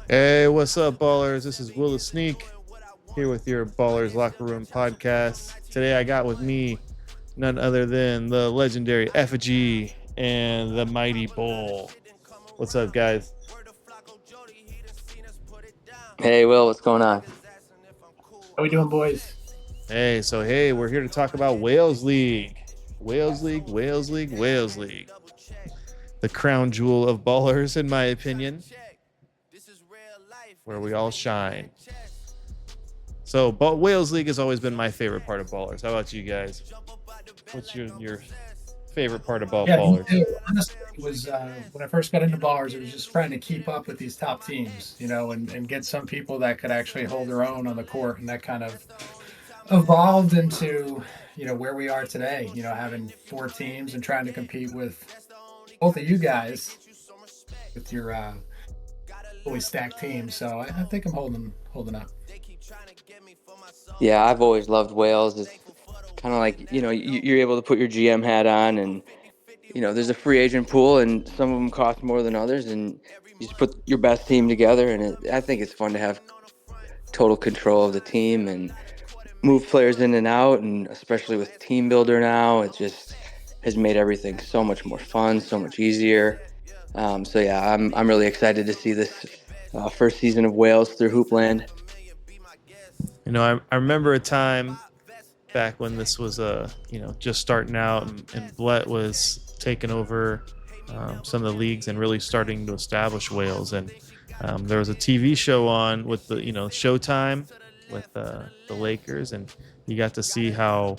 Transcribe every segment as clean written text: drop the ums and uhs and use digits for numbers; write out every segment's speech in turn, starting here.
Hey, what's up, ballers? This is Willa Sneak here with your Ballers Locker Room podcast. Today I got with me none other than the legendary Effigy and the Mighty Bull. What's up, guys? Hey, Will, what's going on? How we doing, boys? Hey, we're here to talk about Wales League. Wales League, Wales League, Wales League. The crown jewel of ballers, in my opinion, where we all shine. So, but Wales League has always been my favorite part of ballers. How about you guys? What's your favorite part about Yeah, me ballers? too. Honestly, it was when I first got into bars, it was just trying to keep up with these top teams, and get some people that could actually hold their own on the court, and that kind of evolved into where we are today. Having four teams and trying to compete with both of you guys with your fully stacked team. So I think I'm holding up. Yeah, I've always loved Wales. It's kind of like, you're able to put your GM hat on and, there's a free agent pool and some of them cost more than others and you just put your best team together. And I think it's fun to have total control of the team and move players in and out. And especially with Team Builder now, it just has made everything so much more fun, so much easier. So yeah, I'm really excited to see this first season of Wales through Hoopland. I remember a time back when this was just starting out, and Blett was taking over some of the leagues and really starting to establish Wales. And there was a TV show on with the Showtime with the Lakers, and you got to see how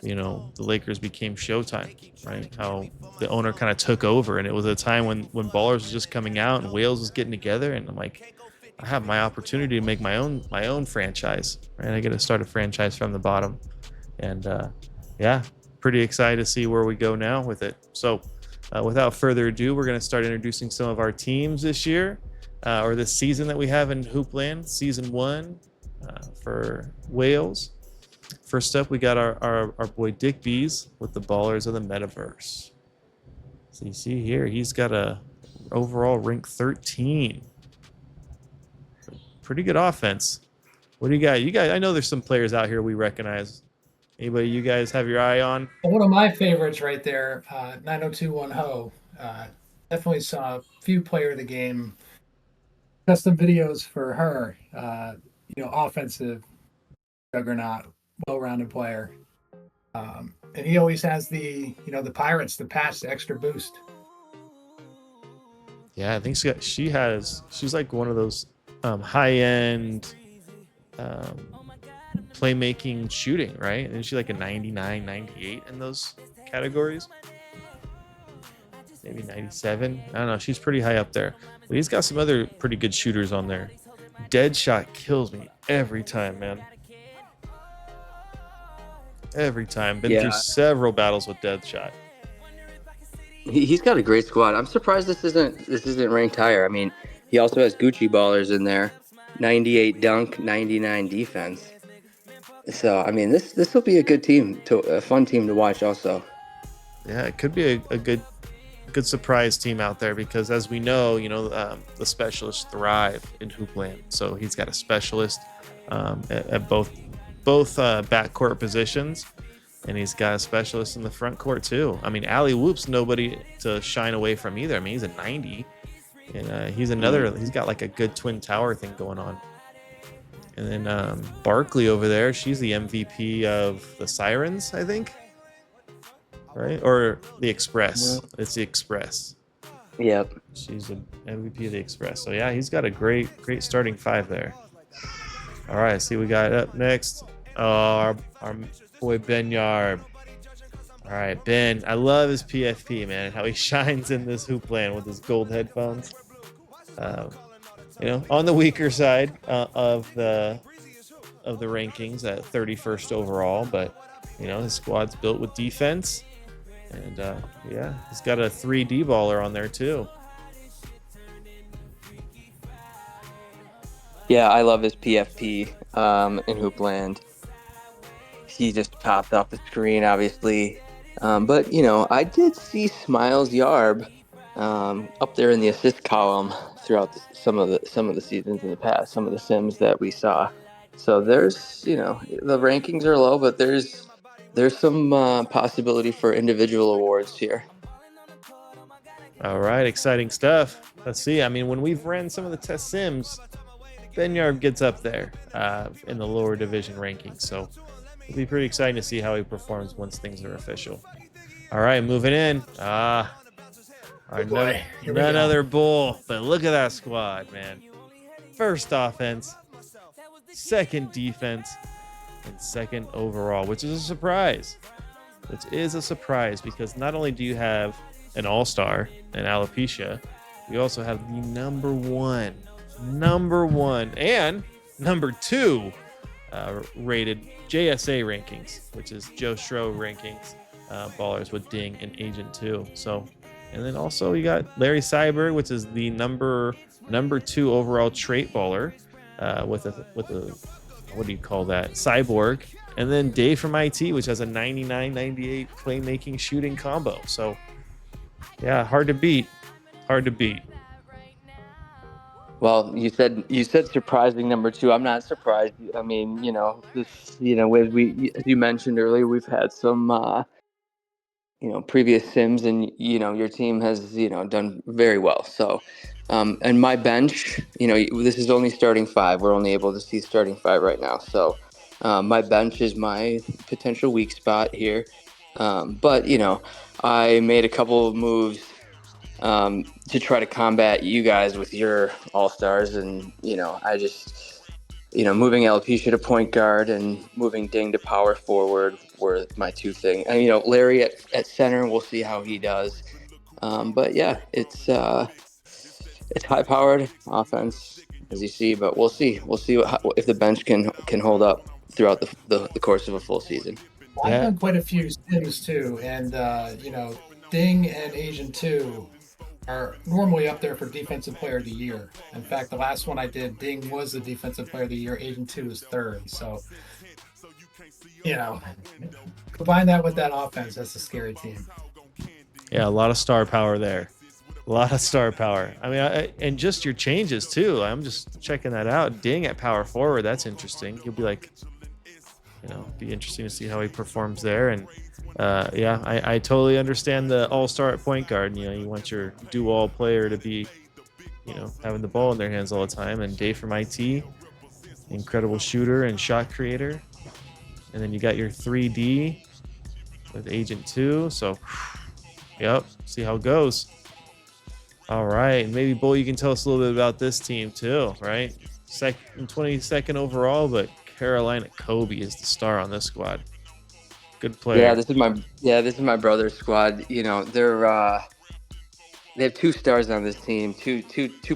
the Lakers became Showtime, right? How the owner kind of took over, and it was a time when Ballers was just coming out and Wales was getting together, and I'm like, I have my opportunity to make my own franchise, right? I get to start a franchise from the bottom, and yeah, pretty excited to see where we go now with it. So, without further ado, we're going to start introducing some of our teams this year, or this season that we have in Hoopland, season one for Wales. First up, we got our boy Dick Bees with the Ballers of the Metaverse. So you see here, he's got a overall rank 13. Pretty good offense. What do you got? You guys, I know there's some players out here we recognize. Anybody you guys have your eye on? Well, one of my favorites right there, 90210 Ho. Definitely saw a few player of the game custom videos for her. Offensive juggernaut, well-rounded player. And he always has the Pirates, the pass, the extra boost. Yeah, I think she's like one of those high-end playmaking shooting, right? And she's like a 99, 98 in those categories. Maybe 97. I don't know. She's pretty high up there. But he's got some other pretty good shooters on there. Deadshot kills me every time, man. Every time. Been through Yeah, several battles with Deadshot. he's got a great squad. I'm surprised this isn't ranked higher. I mean, he also has Gucci ballers in there, 98 dunk, 99 defense. So I mean, this will be a fun team to watch. Also, Yeah, it could be a good surprise team out there because, as we know, the specialists thrive in Hoopland. So he's got a specialist at both backcourt positions, and he's got a specialist in the front court too. I mean, alley whoops nobody to shine away from either. I mean, he's a 90, and he's another. He's got like a good twin tower thing going on. And then Barkley over there, she's the MVP of the Sirens, I think, right? Or the Express. It's the Express. yep. She's the MVP of the Express. So yeah, he's got a great starting five there. All right, see we got up next. Our boy Ben Yarb. All right, Ben. I love his PFP, man. How he shines in this hoopland with his gold headphones. Uh, on the weaker side of the rankings at 31st overall, but his squad's built with defense, and yeah, he's got a 3D baller on there too. Yeah, I love his PFP in Hoopland. He just popped off the screen, obviously. But I did see Smiles Yarb up there in the assist column throughout some of the seasons in the past, some of the Sims that we saw. So there's, the rankings are low, but there's some possibility for individual awards here. All right, exciting stuff. Let's see. I mean, when we've ran some of the test sims, Benyard gets up there in the lower division rankings. So it'll be pretty exciting to see how he performs once things are official. All right, moving in. Oh boy, here we none go. other bull, but look at that squad, man. First offense, second defense, and second overall, which is a surprise. Which is a surprise because not only do you have an all-star in Alopecia, you also have the number one and number two rated JSA rankings, which is Joe Schro rankings, ballers with Ding and Agent 2. So, and then also you got Larry Cyberg, which is the number two overall trait baller, with a what do you call that? Cyborg. And then Dave from IT, which has a 99-98 playmaking shooting combo. So yeah, hard to beat. Well, you said surprising number two. I'm not surprised. I mean, as you mentioned earlier, we've had some previous sims, and your team has done very well. So, and my bench, this is only starting five. We're only able to see starting five right now. So, my bench is my potential weak spot here. But I made a couple of moves to try to combat you guys with your all-stars, and I just moving Alopecia to point guard and moving Ding to power forward were my two things. And Larry at center, we'll see how he does. But yeah, it's high-powered offense, as you see. But we'll see if the bench can hold up throughout the course of a full season. I've done quite a few sims too, and Ding and Agent 2 are normally up there for Defensive Player of the Year. In fact, the last one I did, Ding was the Defensive Player of the Year. Agent 2 is third. So, combine that with that offense, that's a scary team. Yeah, a lot of star power there. A lot of star power. I mean, and just your changes too. I'm just checking that out. Ding at power forward, that's interesting. You'll be like, be interesting to see how he performs there. And yeah, I totally understand the all-star at point guard. You want your do-all player to be, having the ball in their hands all the time. And Dave from IT, incredible shooter and shot creator. And then you got your 3D with Agent 2. So, yep, see how it goes. All right, maybe Bull, you can tell us a little bit about this team too, right? 22nd overall, but Carolina Kobe is the star on this squad. Good player. Yeah, this is my brother's squad. They have two stars on this team, two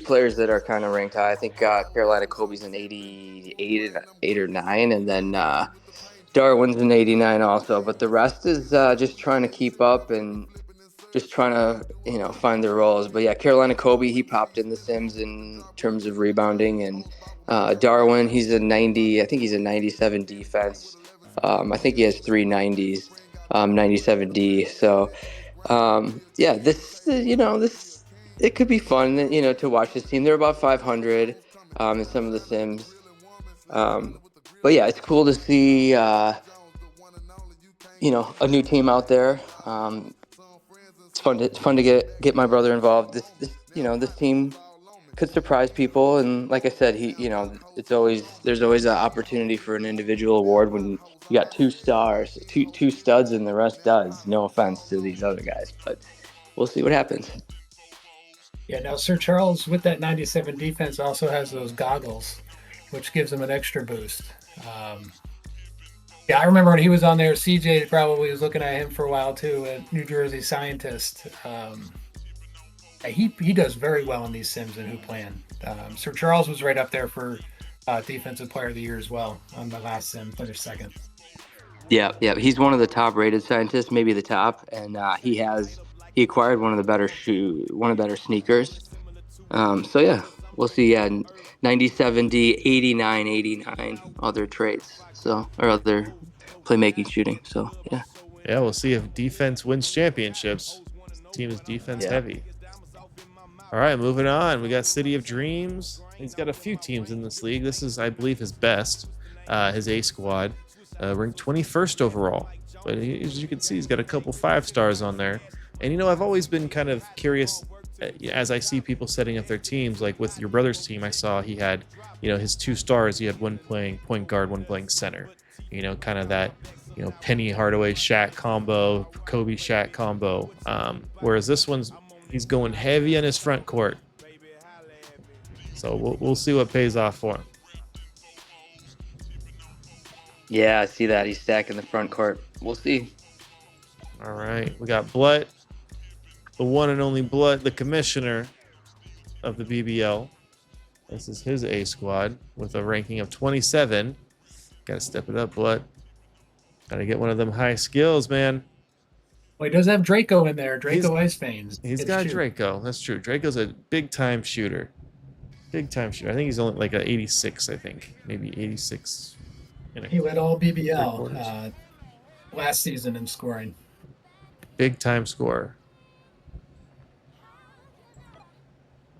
players that are kind of ranked high. I think Carolina Kobe's an 88 or 9, and then Darwin's an 89 also. But the rest is just trying to keep up and just trying to find their roles. But yeah, Carolina Kobe, he popped in the Sims in terms of rebounding, and Darwin, he's a 90. I think he's a 97 defense. I think he has 3 90s, 97D. So, yeah, this it could be fun, to watch this team. They're about 500 in some of the Sims. But yeah, it's cool to see, a new team out there. It's fun to get my brother involved. This team could surprise people, and like I said, there's always an opportunity for an individual award when you got two stars, two studs, and the rest duds. No offense to these other guys, but we'll see what happens. Yeah, now Sir Charles with that 97 defense also has those goggles, which gives him an extra boost. Yeah, I remember when he was on there, CJ probably was looking at him for a while too, a New Jersey scientist. He does very well in these Sims and Who Plan. Sir Charles was right up there for Defensive Player of the Year as well on the last Sim, finished second. Yeah, he's one of the top-rated scientists, maybe the top, and he acquired one of the better sneakers. So yeah, we'll see. Yeah, 90-70, 89-89, other traits. So, or other playmaking, shooting. So yeah. Yeah, we'll see if defense wins championships. This team is defense heavy. All right, moving on. We got City of Dreams. He's got a few teams in this league. This is, I believe, his best, his A squad, ranked 21st overall. But as you can see, he's got a couple 5-stars on there. And I've always been kind of curious as I see people setting up their teams. Like with your brother's team, I saw he had, his 2 stars. He had one playing point guard, one playing center. Kind of that, Penny Hardaway Shaq combo, Kobe Shaq combo. Whereas this one's, he's going heavy on his front court. So we'll see what pays off for him. Yeah, I see that. He's stacking the front court. We'll see. All right. We got Blutt, the one and only Blutt, the commissioner of the BBL. This is his A squad with a ranking of 27. Got to step it up, Blutt. Got to get one of them high skills, man. Well, he does have Draco in there. Draco Ice Veins. He's got Draco. That's true. Draco's a big-time shooter. Big-time shooter. I think he's only like an 86, I think. Maybe 86. He led all BBL last season in scoring. Big-time scorer.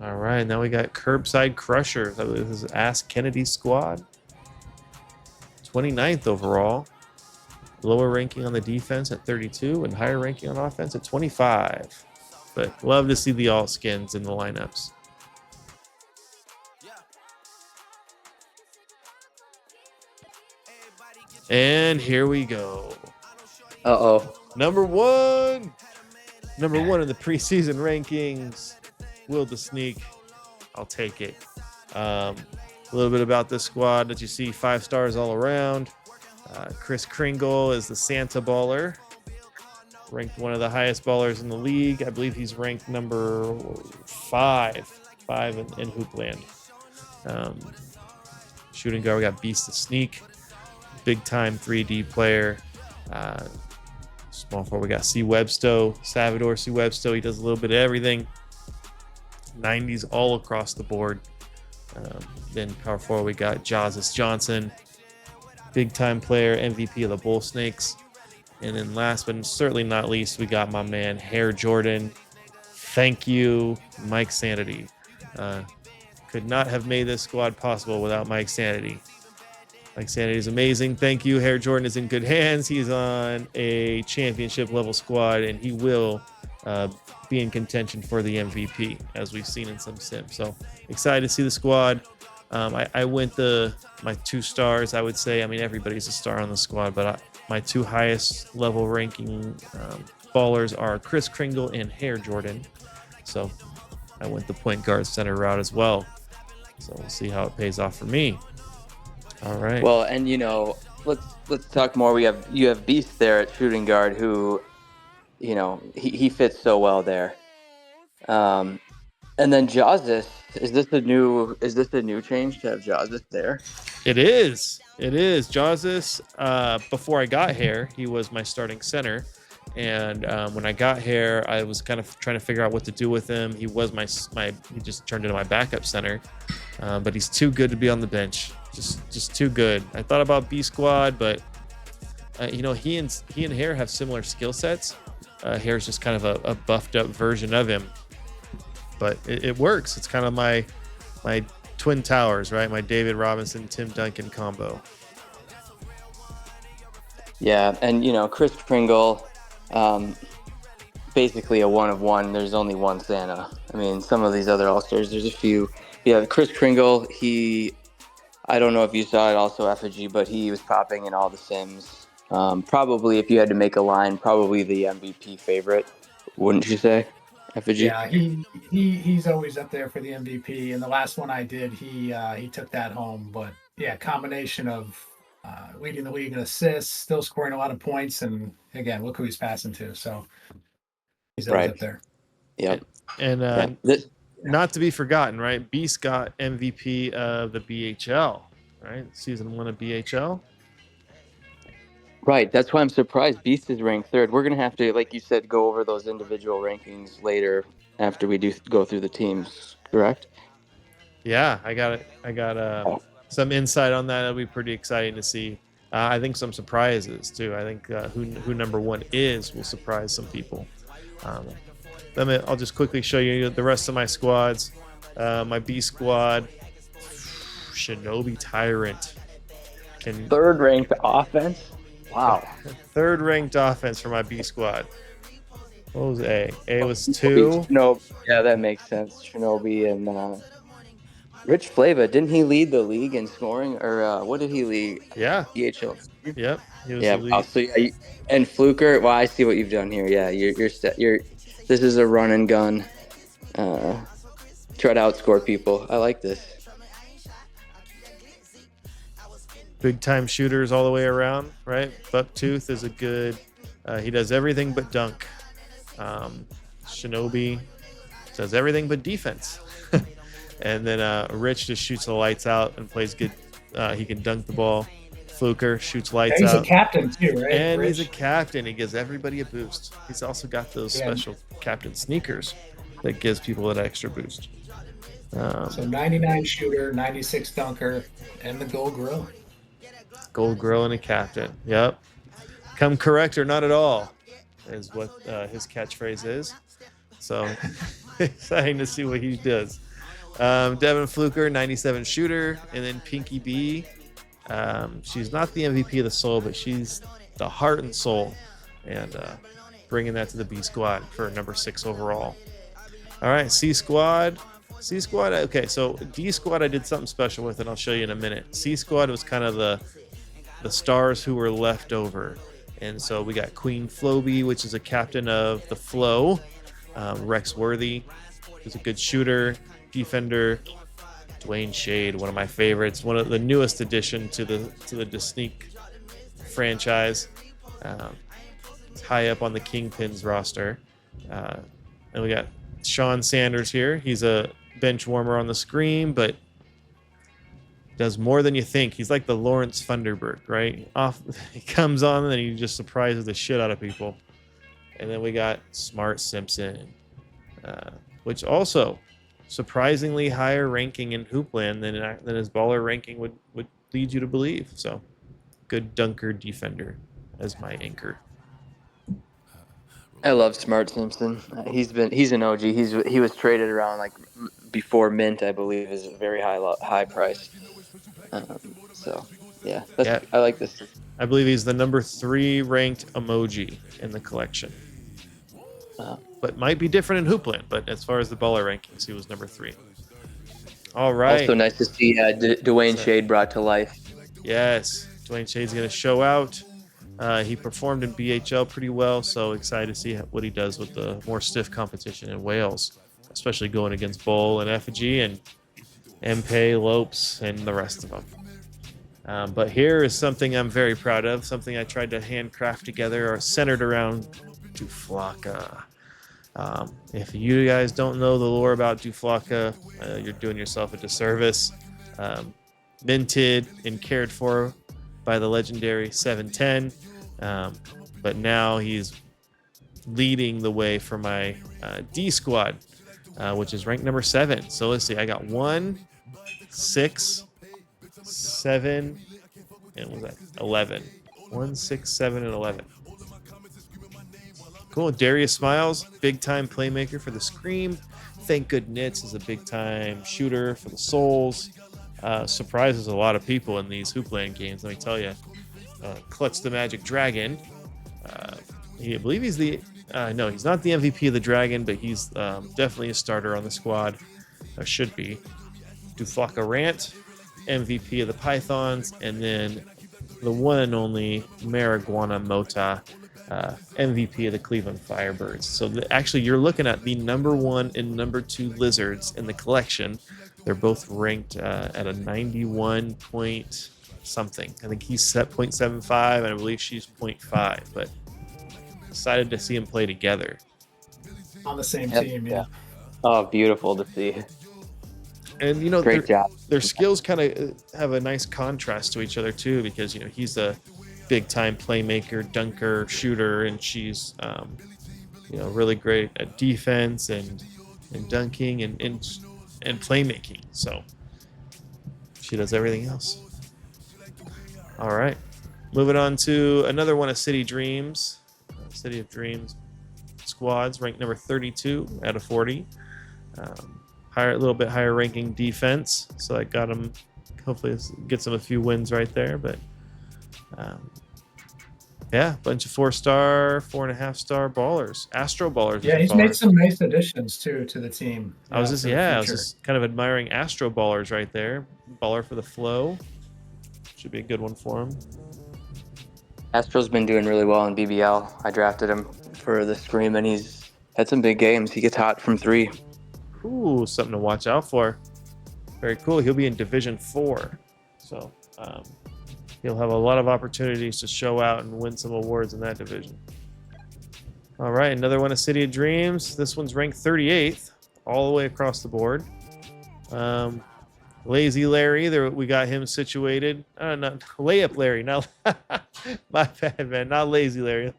All right, now we got Curbside Crusher. This is Ask Kennedy squad. 29th overall. Lower ranking on the defense at 32 and higher ranking on offense at 25. But love to see the alt skins in the lineups. And here we go. Uh-oh. Number one in the preseason rankings. Will the Sneak. I'll take it. A little bit about this squad that you see 5 stars all around. Chris Kringle is the Santa baller, ranked one of the highest ballers in the league. I believe he's ranked number 5 in Hoopland. Shooting guard, we got Beast the Sneak, big time 3D player. Small forward, we got C. Websto, Salvador C. Websto. He does a little bit of everything. 90s all across the board. Then power forward, we got Jazzus Johnson, big time player, MVP of the Bull Snakes. And then last but certainly not least, we got my man Hair Jordan. Thank you, Mike Sanity. Could not have made this squad possible without Mike Sanity. Mike Sanity is amazing. Thank you. Hair Jordan is in good hands. He's on a championship level squad, and he will be in contention for the MVP, as we've seen in some sims. So excited to see the squad. I went my 2 stars, I would say. I mean, everybody's a star on the squad, but my 2 highest level ranking ballers are Chris Kringle and Hair Jordan. So I went the point guard center route as well. So we'll see how it pays off for me. All right. Well, and let's talk more. You have Beast there at shooting guard, who, he fits so well there. And then Jazzus, is this a new change to have Jazzus there? It is. Jazzus, before I got Hair, he was my starting center. And when I got Hair, I was kind of trying to figure out what to do with him. He was he just turned into my backup center. But he's too good to be on the bench. Just too good. I thought about B squad, but he and Hair have similar skill sets. Hair's just kind of a buffed up version of him. But it works. It's kind of my twin towers, right? My David Robinson, Tim Duncan combo. Yeah, and Chris Kringle, basically a one of one. There's only one Santa. I mean, some of these other All-Stars, there's a few. Yeah, Chris Kringle, I don't know if you saw it also, Effigy, but he was popping in all the sims. Probably, if you had to make a line, probably the MVP favorite, wouldn't you say, Effigy? Yeah, he's always up there for the MVP. And the last one I did, he took that home. But yeah, combination of leading the league in assists, still scoring a lot of points, and again, look who he's passing to. So he's always up there. Yep. And not to be forgotten, right? Beast got MVP of the BHL, right? Season 1 of BHL. Right. That's why I'm surprised Beast is ranked 3rd. We're going to have to, like you said, go over those individual rankings later after we do go through the teams, correct? Yeah, I got some insight on that. It'll be pretty exciting to see. I think some surprises too. I think who number 1 is will surprise some people. I'll just quickly show you the rest of my squads. My B squad, Shinobi Tyrant. Third ranked offense. Wow. Third ranked offense for my B squad. What was A? A was 2. No, yeah, that makes sense. Shinobi and Rich Flava, didn't he lead the league in scoring, or what did he lead? Yeah. EHL. Yep. He was Yeah. the Wow. lead. So and Fluker. Well, I see what you've done here. Yeah, you're. This is a run and gun. Try to outscore people. I like this. Big time shooters all the way around, right? Bucktooth is a good. He does everything but dunk. Shinobi does everything but defense. And then Rich just shoots the lights out and plays good. He can dunk the ball. Fluker shoots lights He's out. a captain too, right? And Rich? he's a captain. He gives everybody a boost. He's also got those special captain sneakers that gives people that extra boost. So 99 shooter, 96 dunker, and the gold grill. Gold grill and a captain. Yep. Come correct or not at all is what his catchphrase is. So exciting to see what he does. Devin Fluker, 97 shooter, and then Pinky B. She's not the MVP of the soul, but she's the heart and soul, and bringing that to the B squad for number 6 overall. All right, C squad. Okay, so D squad I did something special with, and I'll show you in a minute. C squad was kind of the stars who were left over, and so we got Queen Floby, which is a captain of the Flow. Rex Worthy, who's a good shooter, defender. Dwayne Shade, one of my favorites, one of the newest addition to the Disneek franchise. It's high up on the Kingpins roster. And we got Sean Sanders here. He's a bench warmer on the screen, but does more than you think. He's like the Lawrence Funderburg, right? He comes on and then he just surprises the shit out of people. And then we got Smart Simpson, which also surprisingly higher ranking in Hoopland than his baller ranking would lead you to believe. So good dunker defender as my anchor. I love Smart Simpson. He's an OG. He was traded around like before Mint, I believe, is a very high price. So yeah, I like this. I believe he's the number 3 ranked emoji in the collection. But might be different in Hoopland. But as far as the baller rankings, he was number 3. All right. Also nice to see Dwayne Shade brought to life. Yes, Dwayne Shade's going to show out. He performed in BHL pretty well, so excited to see what he does with the more stiff competition in Wales, especially going against Bull and Effigy and Mpe, Lopes, and the rest of them. But here is something I'm very proud of, something I tried to handcraft together, centered around Duflaka. If you guys don't know the lore about Duflaka, you're doing yourself a disservice. Minted and cared for by the legendary 710, but now he's leading the way for my D squad, which is ranked number 7. So let's see, I got 1, 6, 7, and what was that? 11. 1, 6, 7, and 11. Cool. Darius Smiles, big time playmaker for the Scream. Thank Good Knits is a big time shooter for the Souls. Surprises a lot of people in these Hoopland games, let me tell you. Clutch the Magic Dragon. I believe he's no, he's not the MVP of the Dragon, but he's definitely a starter on the squad. Should be. Duflaka Rant, MVP of the Pythons, and then the one and only Marijuana Mota, MVP of the Cleveland Firebirds. So actually, you're looking at the number 1 and number 2 lizards in the collection. They're both ranked at a 91 point something. I think he's set 0.75, and I believe she's 0.5. But excited to see them play together on the same team. Yeah. Oh, beautiful to see. And you know, great job. Their skills kind of have a nice contrast to each other too, because you know he's a big time playmaker, dunker, shooter, and she's really great at defense and dunking and playmaking. So she does everything else. All right, moving on to another one of City of Dreams. squads, ranked number 32 out of 40. A little bit higher ranking defense, so I got him. Hopefully, gets him a few wins right there. But yeah, bunch of 4-star, 4.5-star ballers, Astro ballers. Yeah, he's made some nice additions too to the team. I was just kind of admiring Astro ballers right there. Baller for the flow should be a good one for him. Astro's been doing really well in BBL. I drafted him for the Scream, and he's had some big games. He gets hot from 3. Ooh, something to watch out for. Very cool. He'll be in Division 4, so he'll have a lot of opportunities to show out and win some awards in that division. All right, another one of City of Dreams. This one's ranked 38th, all the way across the board. Lazy Larry, we got him situated. Not Layup Larry, not my bad, man. Not Lazy Larry.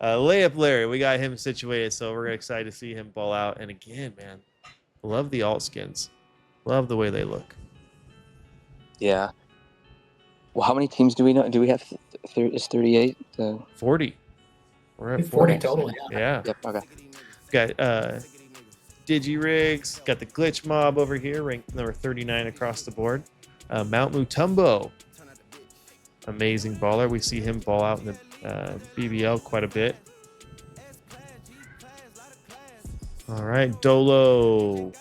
Layup Larry, we got him situated, so we're excited to see him ball out. And again, man, love the alt skins. Love the way they look. Yeah. Well, how many teams do we know? Do we have? Is 38? 40. We're at 40 total. Yeah. Yep. Okay. Got Digi-Rigs. Got the Glitch Mob over here, ranked number 39 across the board. Mount Mutombo. Amazing baller. We see him ball out in the BBL quite a bit. All right, Dolo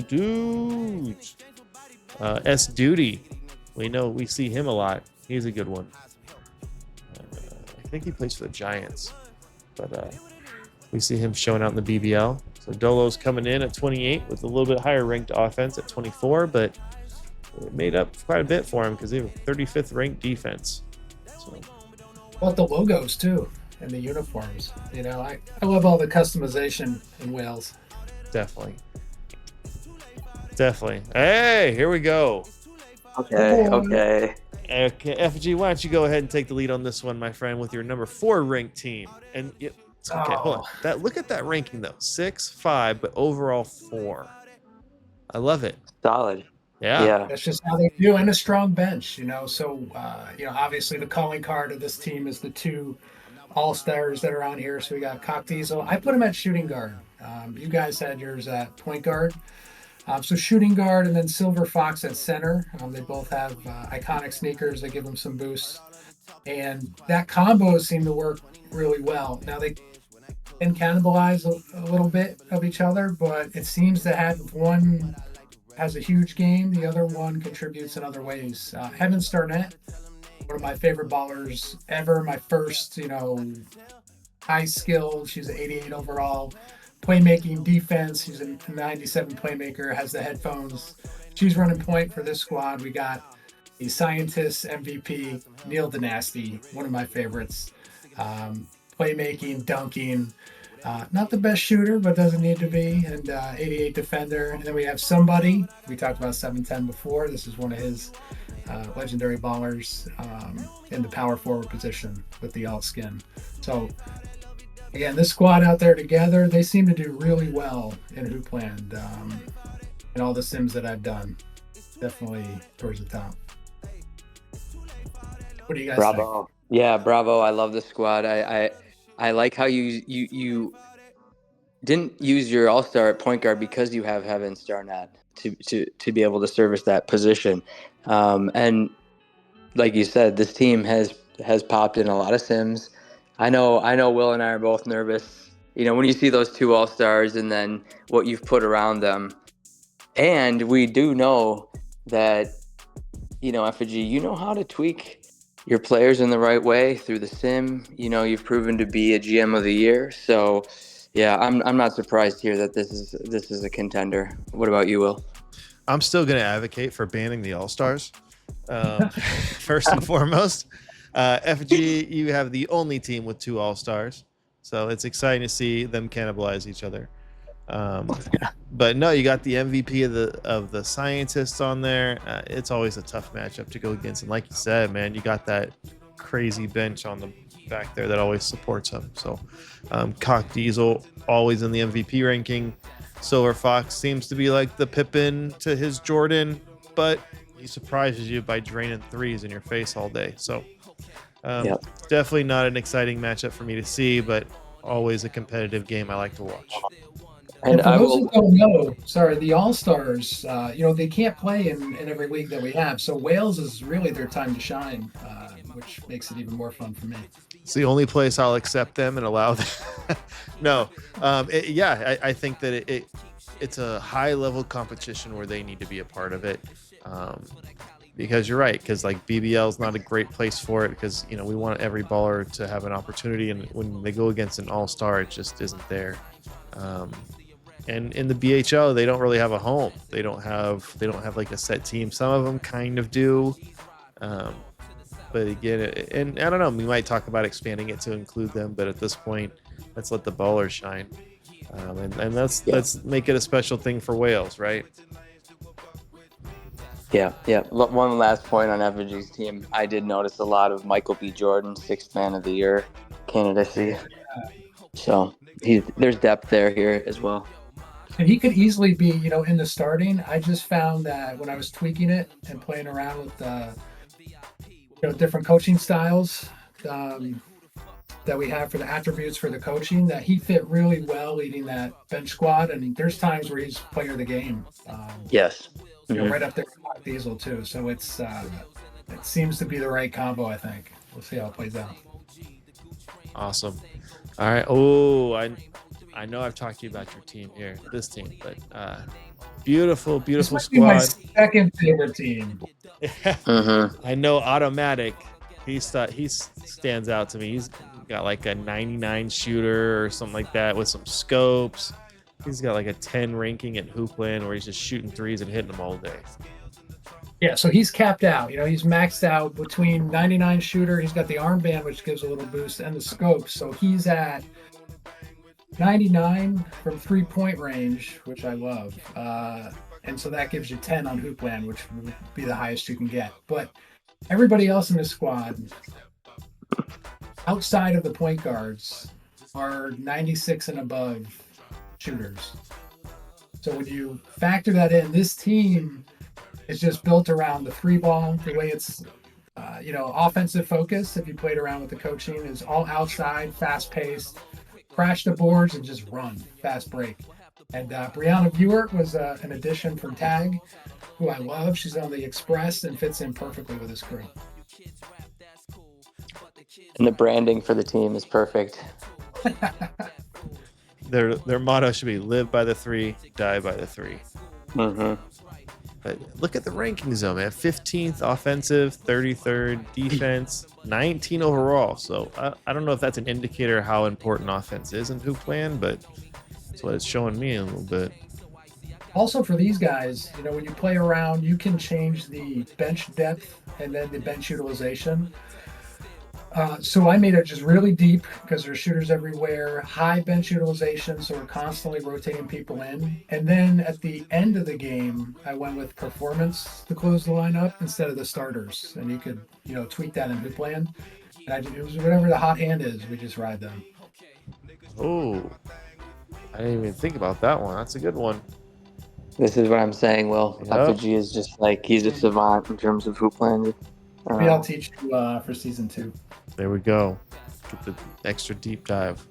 Dudes. S Duty. We see him a lot. He's a good one. I think he plays for the Giants, but we see him showing out in the BBL. So Dolo's coming in at 28 with a little bit higher ranked offense at 24, but it made up quite a bit for him because they have a 35th ranked defense. So. Well, the logos too and the uniforms. I love all the customization in Wales. Definitely. Hey, here we go. Okay. FG, why don't you go ahead and take the lead on this one, my friend, with your number 4 ranked team. And hold on. Look at that ranking though. 6, 5, but overall 4. I love it. Solid. Yeah. That's just how they do, and a strong bench. So obviously the calling card of this team is the 2 all-stars that are on here. So we got Cock Diesel. I put him at shooting guard. You guys had yours at point guard. So shooting guard, and then Silver Fox at center. They both have iconic sneakers that give them some boosts. And that combo seemed to work really well. Now they can cannibalize a little bit of each other, but it seems to have one has a huge game, the other one contributes in other ways. Heaven Starnett, one of my favorite ballers ever. My first, high skill. She's an 88 overall. Playmaking, defense. She's a 97 playmaker, has the headphones. She's running point for this squad. We got the Scientist MVP, Neil Dynasty, one of my favorites. Playmaking, dunking. Not the best shooter, but doesn't need to be. And 88 defender. And then we have somebody. We talked about 710 before. This is one of his legendary ballers in the power forward position with the alt skin. So, again, this squad out there together, they seem to do really well in Hoopland. And all the sims that I've done, definitely towards the top. What do you guys think? Yeah, bravo. I love this squad. I like how you didn't use your all-star at point guard because you have Heaven Starnett to be able to service that position. And like you said, this team has popped in a lot of sims. I know Will and I are both nervous, when you see those 2 all-stars and then what you've put around them. And we do know that, Effigy, you know how to tweak your players in the right way through the sim. You've proven to be a GM of the year. So, yeah, I'm not surprised here that this is a contender. What about you, Will? I'm still going to advocate for banning the All-Stars. First and foremost, FG, you have the only team with 2 All-Stars. So it's exciting to see them cannibalize each other. But no, you got the MVP of the Scientists on there. It's always a tough matchup to go against, and like you said, man, you got that crazy bench on the back there that always supports him. So Cock Diesel always in the MVP ranking. Silver Fox seems to be like the Pippin to his Jordan, but he surprises you by draining threes in your face all day. So definitely not an exciting matchup for me to see, but always a competitive game I like to watch. And for I those will. who don't know, sorry, the All Stars, they can't play in every league that we have. So Wales is really their time to shine, which makes it even more fun for me. It's the only place I'll accept them and allow them. No, I think that it's a high level competition where they need to be a part of it. Because you're right, because like BBL is not a great place for it, because we want every baller to have an opportunity, and when they go against an all-star, it just isn't there. And in the BHL, they don't really have a home. They don't have like a set team. Some of them kind of do, but again, and I don't know. We might talk about expanding it to include them, but at this point, let's let the ballers shine, and let's make it a special thing for Wales, right? Yeah. One last point on Effigy's team. I did notice a lot of Michael B. Jordan, 6th Man of the Year candidacy. So there's depth there here as well. And he could easily be, in the starting. I just found that when I was tweaking it and playing around with, different coaching styles that we have for the attributes for the coaching, that he fit really well leading that bench squad. And there's times where he's player of the game. Yes. Right up there with Mark Diesel too. So it seems to be the right combo. I think we'll see how it plays out. Awesome. All right. Oh, I know I've talked to you about your team here, this team, but beautiful This might be squad. my second favorite team. I know Automatic. He stands out to me. He's got like a 99 shooter or something like that with some scopes. He's got like a 10 ranking at Hoopland where he's just shooting threes and hitting them all day. Yeah, so he's capped out. He's maxed out between 99 shooter. He's got the armband, which gives a little boost, and the scope. So he's at 99 from 3-point range, which I love. And so that gives you 10 on Hoopland, which would be the highest you can get. But everybody else in the squad, outside of the point guards, are 96 and above shooters. So when you factor that in, this team is just built around the 3-ball. The way it's, offensive focus, if you played around with the coaching, is all outside, fast-paced, crash the boards, and just run, fast break. And Brianna Buert was an addition from TAG, who I love. She's on the Express and fits in perfectly with this crew. And the branding for the team is perfect. Their motto should be live by the 3, die by the 3. But look at the rankings though, man. 15th offensive, 33rd defense, 19 overall. So I don't know if that's an indicator of how important offense is in Hoopland, but that's what it's showing me a little bit. Also for these guys, when you play around, you can change the bench depth and then the bench utilization. So I made it just really deep because there's shooters everywhere, high bench utilization, so we're constantly rotating people in. And then at the end of the game, I went with performance to close the lineup instead of the starters. And you could, tweak that in Hoopland. And it was whatever the hot hand is, we just ride them. Oh, I didn't even think about that one. That's a good one. This is what I'm saying, Will. Yep. Effigy is just like, he's a savant in terms of Hoopland. Maybe I'll teach you for season 2. There we go. Get the extra deep dive.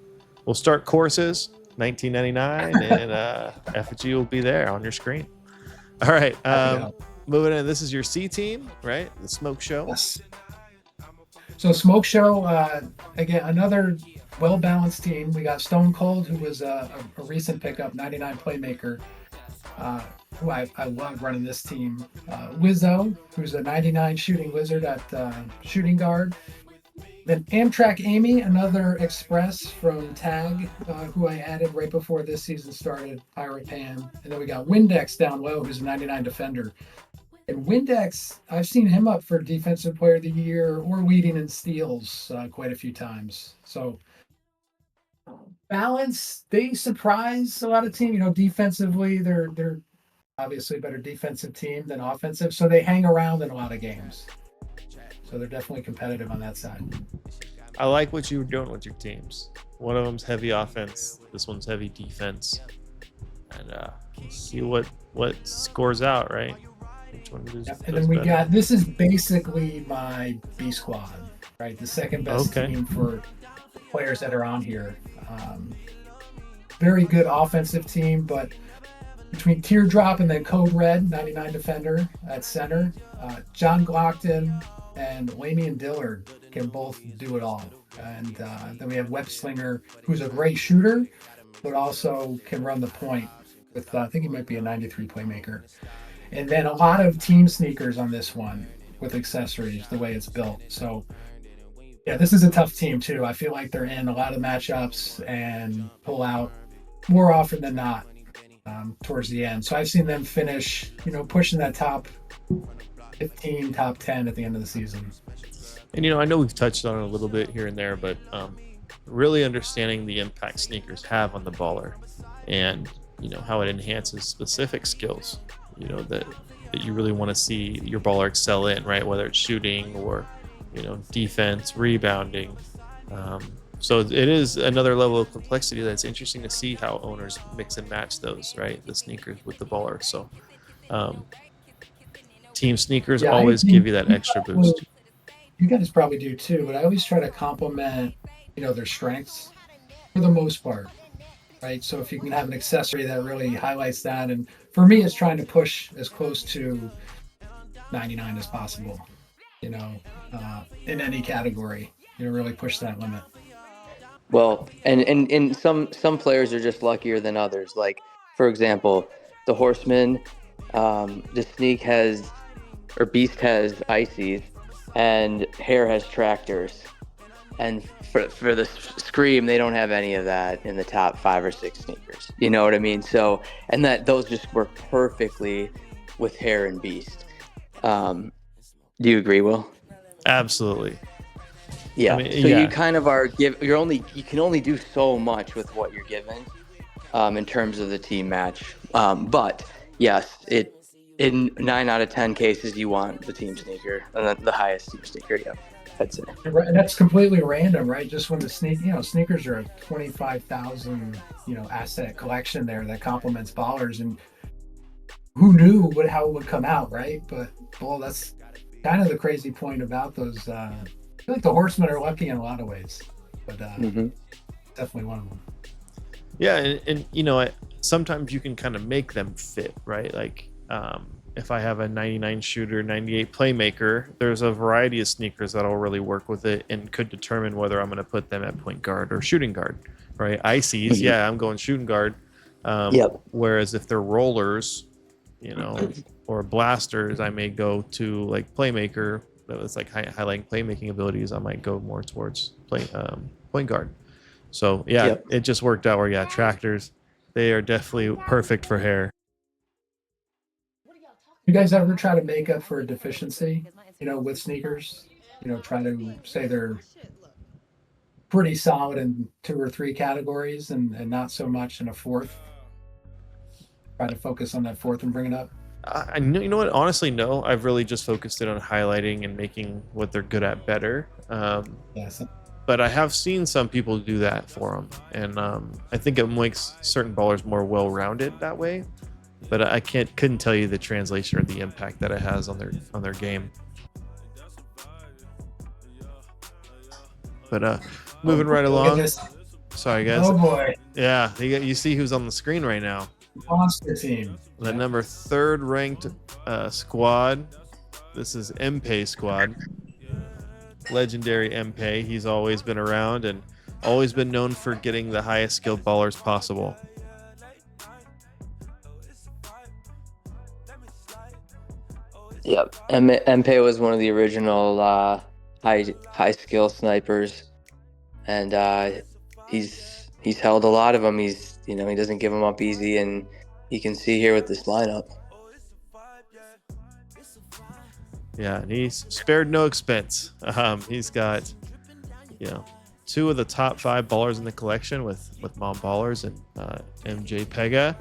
We'll start courses, $19.99, and Effigy will be there on your screen. All right. Moving in. This is your C team, right? The Smoke Show. Yes. So Smoke Show, again, another well-balanced team. We got Stone Cold, who was a recent pickup, 99 playmaker, who I love running this team. Wizzo, who's a 99 shooting wizard at shooting guard. Then Amtrak Amy, another Express from TAG, who I added right before this season started, Pirate Pan. And then we got Windex down low, who's a 99 defender. And Windex, I've seen him up for Defensive Player of the Year or leading in steals quite a few times. So balance, they surprise a lot of teams. Defensively, they're obviously a better defensive team than offensive. So they hang around in a lot of games. So they're definitely competitive on that side. I like what you were doing with your teams. One of them's heavy offense. This one's heavy defense. And see what scores out, right? Which one does, and then we got, this is basically my B squad, right? The second best team for players that are on here. Very good offensive team, but between Teardrop and then Code Red, 99 defender at center, John Glockton and Lamian Dillard can both do it all. And then we have Web Slinger, who's a great shooter, but also can run the point with, I think he might be a 93 playmaker. And then a lot of team sneakers on this one with accessories, the way it's built. So, yeah, this is a tough team too. I feel like they're in a lot of matchups and pull out more often than not towards the end. So I've seen them finish, pushing that top 15, top 10 at the end of the season. And I know we've touched on it a little bit here and there, but really understanding the impact sneakers have on the baller, and how it enhances specific skills, that you really want to see your baller excel in, right? Whether it's shooting or defense, rebounding. So it is another level of complexity that's interesting to see how owners mix and match those, right? The sneakers with the baller. So team sneakers always give you that extra boost. You guys probably do too, but I always try to complement, their strengths for the most part, right? So if you can have an accessory that really highlights that, and for me, it's trying to push as close to 99 as possible, in any category, really push that limit. Well, and some players are just luckier than others. Like, for example, the Horseman, the Sneak Beast has Ices, and Hare has Tractors. And for the Scream, they don't have any of that in the top 5 or 6 sneakers. You know what I mean? So, and those just work perfectly with Hare and Beast. Do you agree, Will? Absolutely. Yeah. You kind of are you can only do so much with what you're given, in terms of the team match. But yes, in 9 out of 10 cases, you want the team sneaker, the highest team sneaker. Yeah, I'd say. And that's completely random, right? Just when the sneakers are a 25,000, asset collection there that complements ballers, and who knew how it would come out, right? But that's kind of the crazy point about those. I feel like the Horsemen are lucky in a lot of ways, but definitely one of them. Yeah, and sometimes you can kind of make them fit, right? Like if I have a 99 shooter, 98 playmaker, there's a variety of sneakers that'll really work with it and could determine whether I'm going to put them at point guard or shooting guard, right? Ices, I'm going shooting guard. Whereas if they're rollers, or blasters, I may go to like playmaker. It's like highlighting playmaking abilities. I might go more towards point guard. So it just worked out where Tractors, they are definitely perfect for Hare. You guys ever try to make up for a deficiency, with sneakers? Try to say they're pretty solid in 2 or 3 categories and not so much in a 4th. Try to focus on that 4th and bring it up. I know, you know what? Honestly, no. I've really just focused it on highlighting and making what they're good at better. But I have seen some people do that for them, and I think it makes certain ballers more well-rounded that way. But I couldn't tell you the translation or the impact that it has on their game. But moving right along. Sorry, guys. Oh boy. Yeah, you see who's on the screen right now. Monster team. The number 3rd ranked squad. This is Mpe squad. Legendary Mpe. He's always been around and always been known for getting the highest skilled ballers possible. Yep. Mpe was one of the original high skill snipers, and he's held a lot of them. He doesn't give them up easy, and you can see here with this lineup. Yeah, and he's spared no expense. He's got 2 of the top 5 ballers in the collection with Mom Ballers and MJ Pega.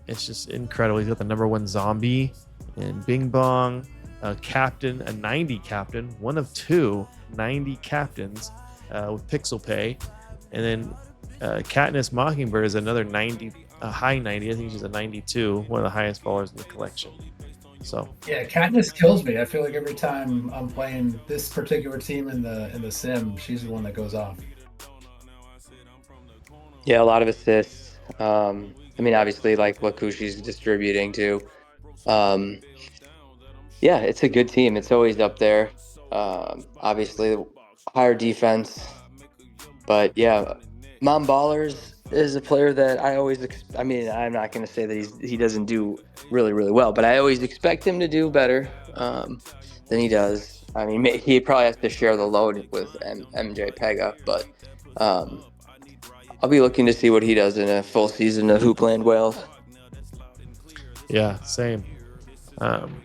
It's just incredible. He's got the number 1 zombie and Bing Bong, a captain, a 90 captain, one of 2 90 captains with Pixel Pay. And then Katniss Mockingbird is another 90, a high 90. I think she's a 92, one of the highest ballers in the collection. So Katniss kills me. I feel like every time I'm playing this particular team in the sim, she's the one that goes off. Yeah, a lot of assists. I mean, obviously, like look who she's distributing to. Um, yeah, it's a good team. It's always up there. Obviously, higher defense, but yeah, Mom Ballers is a player that I always. I mean, I'm not going to say that he doesn't do really really well, but I always expect him to do better than he does. I mean, he probably has to share the load with MJ Pega, but um, I'll be looking to see what he does in a full season of Hoopland Wales. Yeah, same. Um,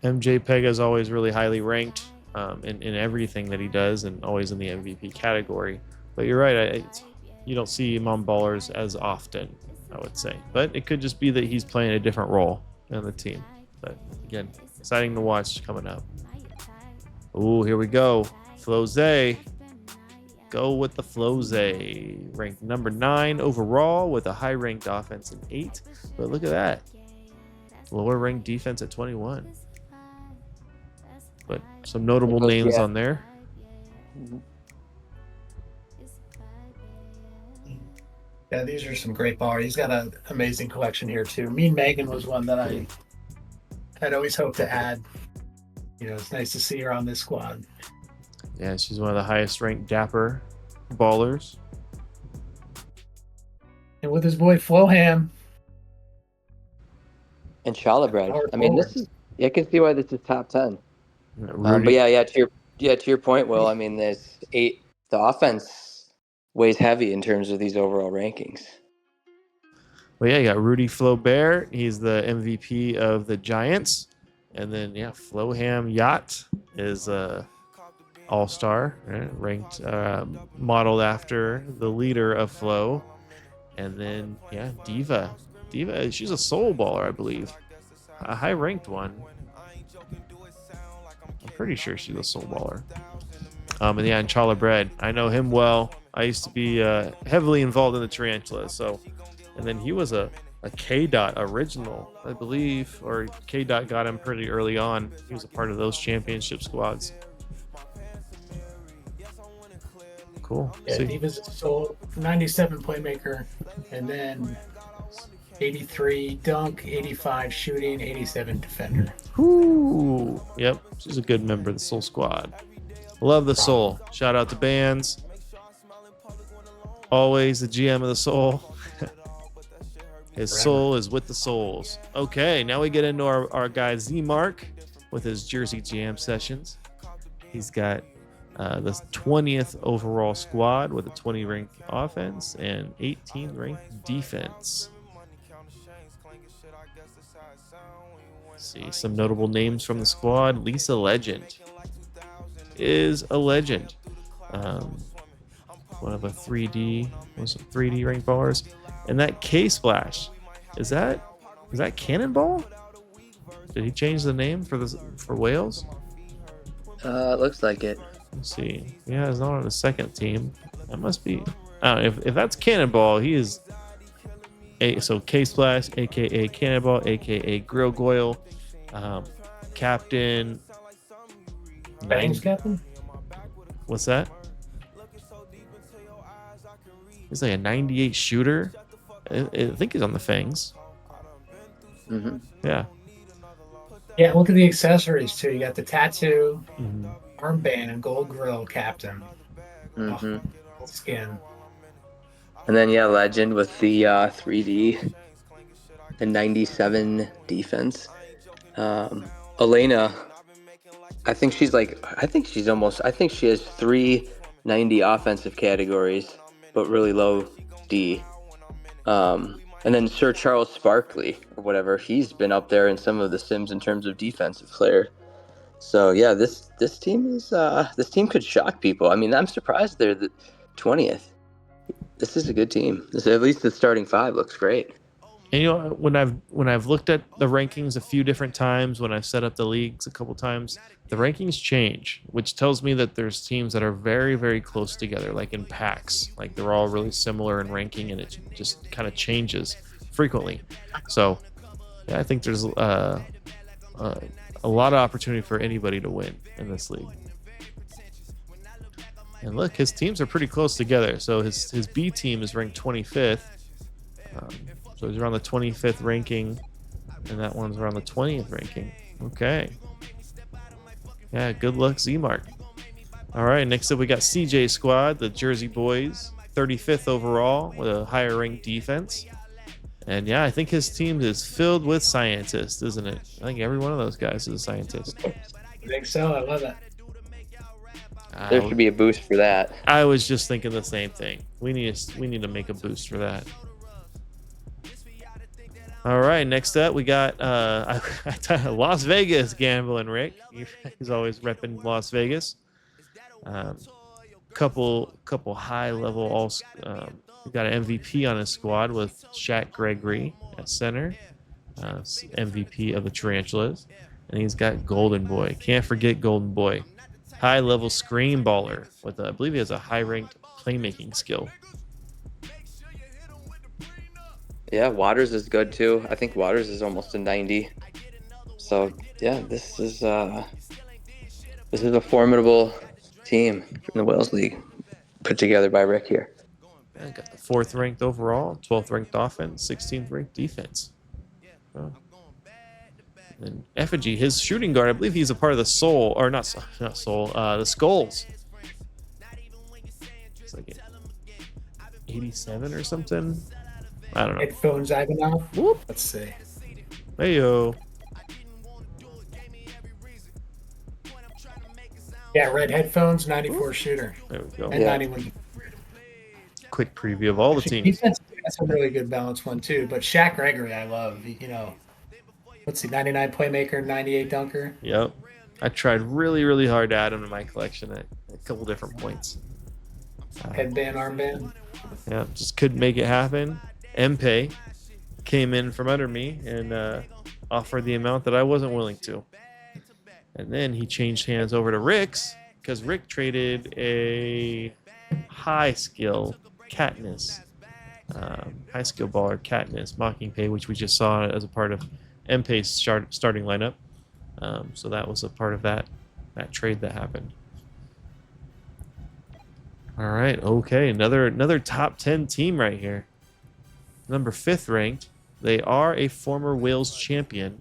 MJ Pega is always really highly ranked in everything that he does, and always in the MVP category. But you're right, you don't see him on ballers as often, I would say. But it could just be that he's playing a different role in the team. But again, exciting to watch coming up. Ooh, here we go. Floze. Go with the Floze. Ranked number 9 overall with a high ranked offense in 8. But look at that. Lower ranked defense at 21. But some notable names on there. Yeah, these are some great ballers. He's got an amazing collection here too. Mean Megan was one that I'd always hoped to add. You know, it's nice to see her on this squad. Yeah, she's one of the highest ranked dapper ballers. And with his boy Floham. And Chalabred. I mean, this is, I can see why this is top 10. But to your point, Will, I mean, there's 8, the offense weighs heavy in terms of these overall rankings. Well, yeah, you got Rudy Flaubert. He's the MVP of the Giants. And then, yeah, Floham Yacht is all-star, right? Ranked, modeled after the leader of Flow. And then, yeah, Diva. Diva, she's a soul baller, I believe. A high-ranked one. I'm pretty sure she's a soul baller. And yeah, and Chala Bread. I know him well. I used to be heavily involved in the Tarantula. So, and then he was a K-Dot original, I believe, or K-Dot got him pretty early on. He was a part of those championship squads. Cool. Yeah, he was a soul 97 playmaker, and then 83 dunk, 85 shooting, 87 defender. Ooh, yep. She's a good member of the Soul Squad. Love the Soul. Shout out to Bands. Always the GM of the Soul. His soul is with the souls. Okay, now we get into our guy Z-Mark with his Jersey Jam sessions. He's got the 20th overall squad with a 20 ranked offense and 18 ranked defense. See some notable names from the squad. Lisa Legend is a legend. One of a 3D ranked ballers. And that K-Splash, is that Cannonball? Did he change the name for Wales? It looks like it. Let's see. Yeah, he's not on the second team. That must be. I don't know if that's Cannonball. He is. So K-Splash, aka Cannonball, aka Grill Goyle, captain. Bangs captain. What's that? He's like a 98 shooter. I think he's on the Fangs. Mm-hmm. Yeah. Yeah, look at the accessories too. You got the tattoo, armband, gold grill, captain. Mm-hmm. Skin. And then Legend with the 3D and 97 defense. Elena, I think she has 3 90 offensive categories, but really low D. And then Sir Charles Sparkley or whatever, he's been up there in some of the sims in terms of defensive player. So yeah, this team could shock people. I mean, I'm surprised they're the 20th. This is a good team. At least the starting 5 looks great. And when I've looked at the rankings a few different times, when I've set up the leagues a couple times, the rankings change, which tells me that there's teams that are very, very close together, like in packs. Like they're all really similar in ranking, and it just kind of changes frequently. So yeah, I think there's a lot of opportunity for anybody to win in this league. And look, his teams are pretty close together. So his B team is ranked 25th. Um, so he's around the 25th ranking, and that one's around the 20th ranking. Okay. Yeah, good luck, Z-Mark. All right, next up we got CJ Squad, the Jersey Boys, 35th overall with a higher ranked defense. And yeah, I think his team is filled with scientists, isn't it? I think every one of those guys is a scientist. I think so. I love it. There should be a boost for that. I was just thinking the same thing. We need to make a boost for that. All right, next up we got Las Vegas gambling Rick. He's always repping Las Vegas. Couple high level all. We got an MVP on his squad with Shaq Gregory at center, MVP of the Tarantulas, and he's got Golden Boy. Can't forget Golden Boy, high level screen baller with I believe he has a high ranked playmaking skill. Yeah, Waters is good too. I think Waters is almost a 90. So yeah, this is a formidable team in the Wales League, put together by Rick here. And got the 4th ranked overall, 12th ranked offense, 16th ranked defense. Oh. And Effigy, his shooting guard, I believe he's a part of the Soul, or not Soul, the Skulls. It's like 87 or something. I don't know. Headphones Ivanov. Whoop. Let's see. Heyo. Yeah, red headphones, 94 shooter, There we go. and Yeah. 91. Quick preview of all the Actually, teams. defense, that's a really good balanced one too. But Shaq Gregory, I love. You know, let's see, 99 playmaker, 98 dunker. Yep. I tried really, really hard to add him to my collection at a couple different points. Headband, armband. Yeah, just couldn't make it happen. Mpe came in from under me and offered the amount that I wasn't willing to. And then he changed hands over to Rick's because Rick traded a high skill Katniss, high skill baller Katniss Mockingbird, which we just saw as a part of Mpe's starting lineup. So that was a part of that trade that happened. All right, okay, another top 10 team right here. Number 5th ranked. They are a former Wales champion,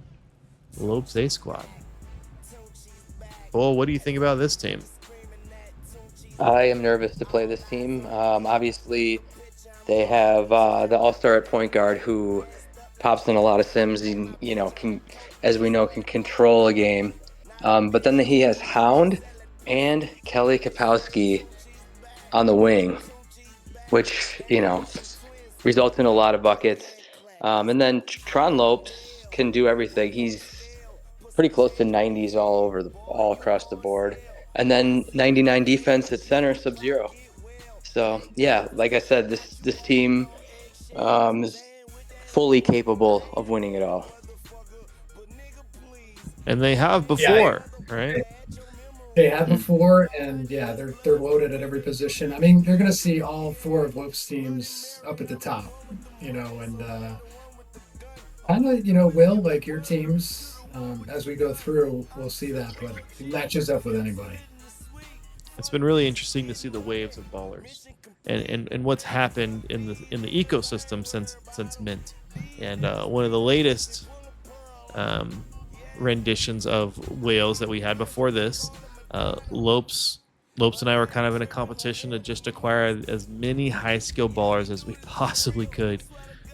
Lopes A Squad. Bull, what do you think about this team? I am nervous to play this team. Obviously, they have the all-star at point guard who pops in a lot of sims and, can, as we know, can control a game. But then he has Hound and Kelly Kapowski on the wing, which, results in a lot of buckets. And then Tron Lopes can do everything. He's pretty close to 90s all across the board. And then 99 defense at center, Sub-Zero. So, yeah, like I said, this team is fully capable of winning it all. And they have before, right? They have before, and yeah, they're loaded at every position. I mean, you're going to see all 4 of Lopes teams up at the top, and kind of, Will, like your teams, as we go through, we'll see that, but it matches up with anybody. It's been really interesting to see the waves of ballers and what's happened in the ecosystem since Mint. And one of the latest renditions of Wales that we had before this, Lopes and I were kind of in a competition to just acquire as many high skill ballers as we possibly could,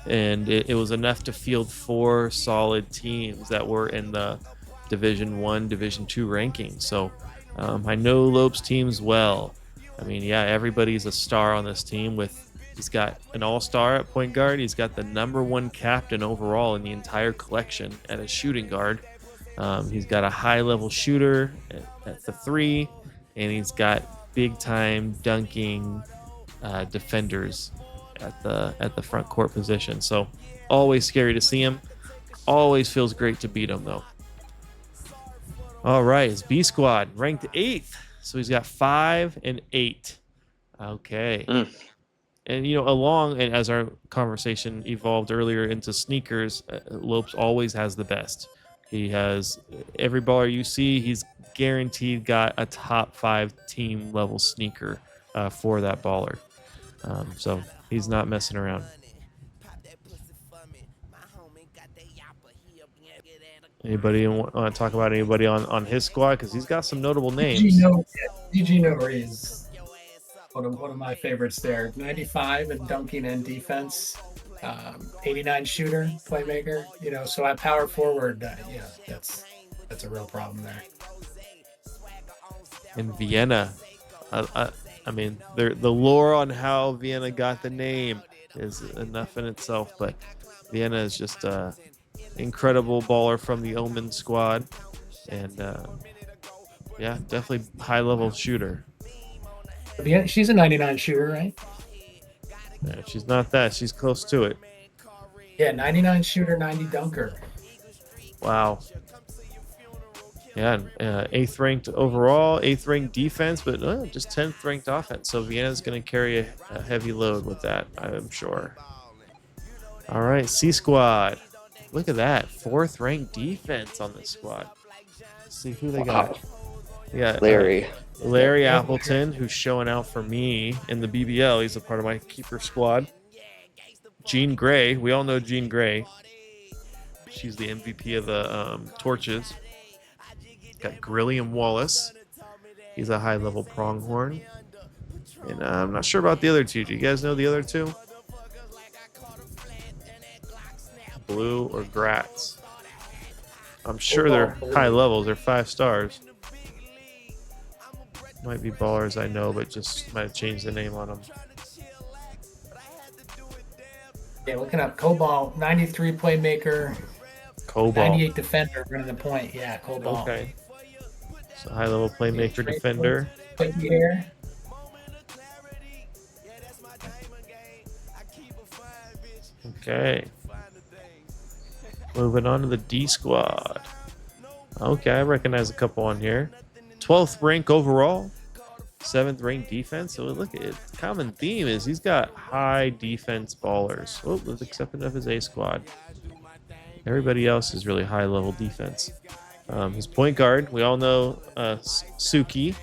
and it was enough to field 4 solid teams that were in the Division 1, Division 2 rankings. So I know Lopes teams well. I mean, yeah, everybody's a star on this team. He's got an all-star at point guard. He's got the #1 captain overall in the entire collection at a shooting guard. He's got a high-level shooter at the 3, and he's got big-time dunking defenders at the front court position. So always scary to see him. Always feels great to beat him, though. All right, his B squad ranked 8th, so he's got 5 and 8. Okay. And along and as our conversation evolved earlier into sneakers, Lopes always has the best. He has every baller you see, he's guaranteed got a top 5 team level sneaker for that baller. So he's not messing around. Anybody want to talk about anybody on his squad? Because he's got some notable names. DG Nori is one of my favorites there. 95 in dunking and defense, 89 shooter, playmaker. So at power forward, that's a real problem there. In Vienna, I mean, the lore on how Vienna got the name is enough in itself, but Vienna is just a incredible baller from the Omen squad, and yeah, definitely high level shooter. She's a 99 shooter, right? Yeah, she's not that. She's close to it. Yeah, 99 shooter, 90 dunker. Wow. Yeah, 8th ranked overall, 8th ranked defense, but just 10th ranked offense. So Vienna's going to carry a heavy load with that, I'm sure. All right, C squad. Look at that, 4th ranked defense on this squad. Let's see who they got. Yeah, Larry Appleton, who's showing out for me in the BBL. He's a part of my keeper squad. Jean Grey, we all know Jean Grey. She's the MVP of the Torches. Got Grilliam Wallace. He's a high-level pronghorn. And I'm not sure about the other two. Do you guys know the other two? Blue or Gratz? I'm sure they're high levels. They're 5 stars. Might be ballers, I know, but just might have changed the name on them. Yeah, looking up Cobalt, 93 playmaker, Cobalt, 98 defender, running the point. Yeah, Cobalt. Okay. So high level playmaker, defender. Spiky hair. Okay. Moving on to the D squad. Okay, I recognize a couple on here. 12th rank overall, 7th rank defense. So look at it. Common theme is he's got high defense ballers. Oh, with the exception of his A squad. Everybody else is really high level defense. His point guard, we all know Suki.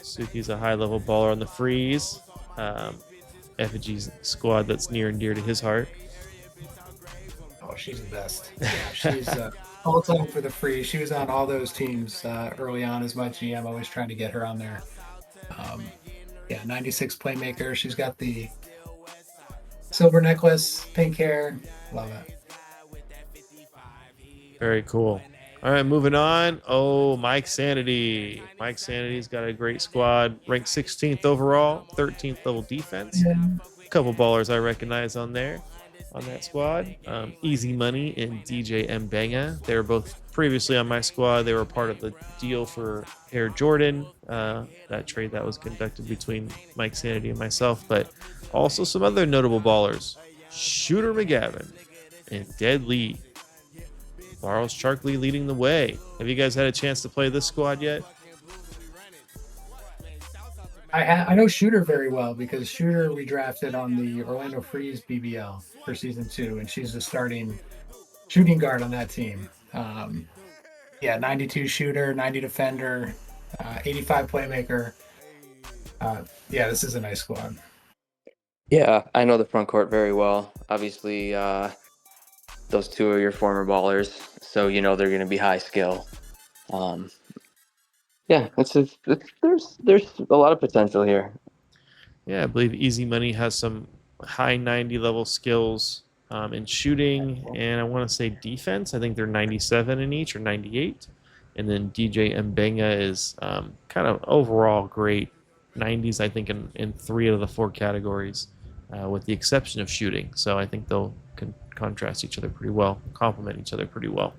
Suki's a high level baller on the freeze. Effigy's squad that's near and dear to his heart. Oh, she's the best. Yeah, she's all time for the free. She was on all those teams early on as my GM, always trying to get her on there. Yeah, 96 playmaker. She's got the silver necklace, pink hair. Love it. Very cool. All right, moving on. Oh, Mike Sanity. Mike Sanity's got a great squad. Ranked 16th overall, 13th level defense. Yeah. A couple ballers I recognize on there, on that squad. Easy Money and DJ Mbenga. They were both previously on my squad. They were part of the deal for Air Jordan, that trade that was conducted between Mike Sanity and myself. But also some other notable ballers. Shooter McGavin and Dead Lee. Charles Charkley leading the way. Have you guys had a chance to play this squad yet? I know Shooter very well because Shooter we drafted on the Orlando Freeze BBL for season 2, and she's the starting shooting guard on that team. Yeah, 92 shooter, 90 defender, 85 playmaker. Yeah, this is a nice squad. Yeah, I know the front court very well. Obviously, those two are your former ballers, so you know they're going to be high skill. Yeah, there's a lot of potential here. Yeah, I believe Easy Money has some high 90 level skills in shooting, and I want to say defense. I think they're 97 in each or 98. And then DJ Mbenga is kind of overall great 90s, I think, in 3 out of the 4 categories, with the exception of shooting. So I think they'll contrast each other pretty well, complement each other pretty well.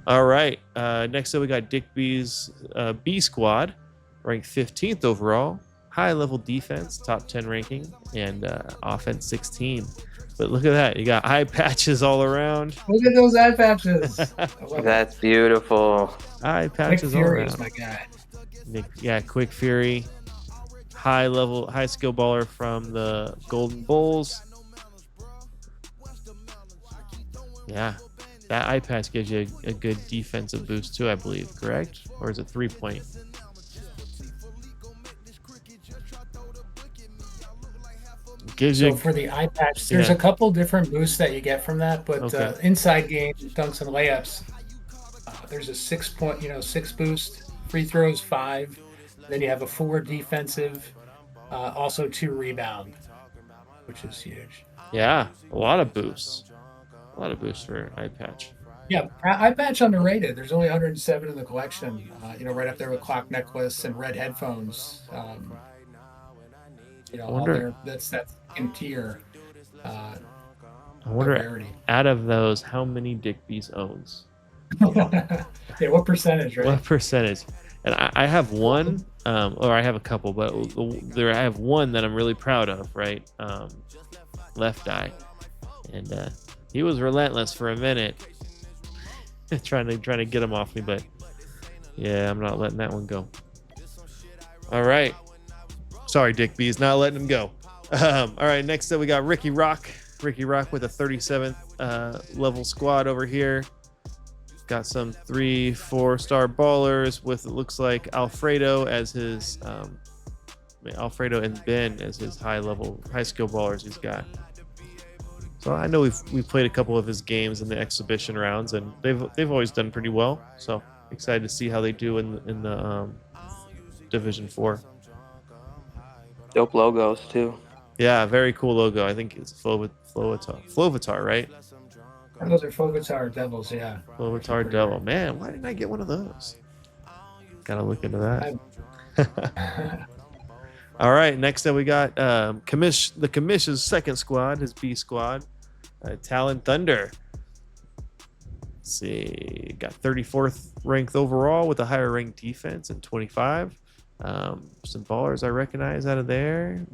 All right, next up we got Dick B's B squad, ranked 15th overall, high level defense, top 10 ranking, and offense 16. But look at that, you got eye patches all around. Look at those eye patches. That's beautiful. Eye patches all around. My guy. Yeah, Quick Fury, high skill baller from the Golden Bulls. Yeah, that eye patch gives you a good defensive boost too, I believe, correct? Or is it 3-point? Gives So you for the eye patch, there's yeah. a couple different boosts that you get from that, but Okay. inside game dunks and layups, there's a 6 point, 6 boost, free throws 5, then you have a 4 defensive, also 2 rebound, which is huge. Yeah, a lot of boosts. A lot of boosts for eye patch. Yeah, eye patch underrated. There's only 107 in the collection. Right up there with clock necklace and red headphones. I All wonder. there. That's in tier uh, I of wonder rarity. out of those, how many Digby's owns? Yeah, what percentage, right? What percentage? And I have one, or I have a couple, but I have one that I'm really proud of, right? Left eye, and he was relentless for a minute, trying to get him off me, but yeah, I'm not letting that one go. All right, sorry, Dick B's not letting him go. All right, next up we got Ricky Rock. Ricky Rock with a 37th level squad over here. Got some 3-4 star ballers with, it looks like, Alfredo as his Alfredo and Ben as his high skill ballers he's got. So I know we've played a couple of his games in the exhibition rounds, and they've always done pretty well. So excited to see how they do in the Division 4. Dope logos too. Yeah, very cool logo. I think it's Flovitar, right? Those are Fogatar Devils, yeah. Flovitar Devil. Man, why didn't I get one of those? Gotta look into that. All right, next up we got the Commission's second squad, his B squad, Talon Thunder. Let's see, got 34th ranked overall with a higher ranked defense and 25. Some ballers I recognize out of there.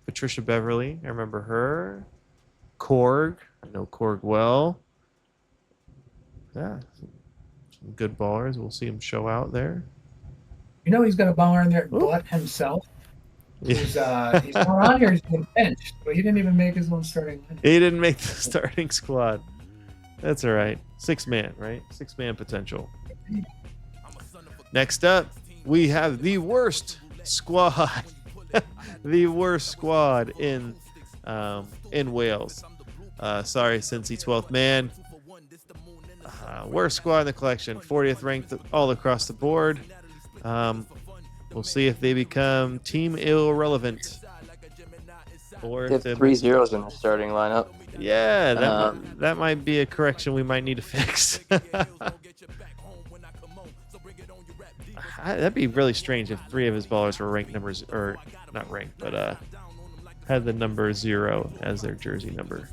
Patricia Beverly, I remember her. Korg, I know Korg well. Yeah, some good ballers. We'll see him show out there. He's got a baller in there, Ooh. Butt himself. He's not on here. He's been benched, but he didn't even make his own starting lineup. He didn't make the starting squad. That's all right. 6-man, right? 6-man potential. Next up, we have the worst squad. The worst squad in Wales. Sorry, Cincy 12th man. Worst squad in the collection. 40th ranked all across the board. We'll see if they become team irrelevant. Or They if have 3 zeros in the starting lineup. yeah, that might be a correction we might need to fix. That'd be really strange if 3 of his ballers were ranked numbers, or not ranked, but had the number 0 as their jersey number.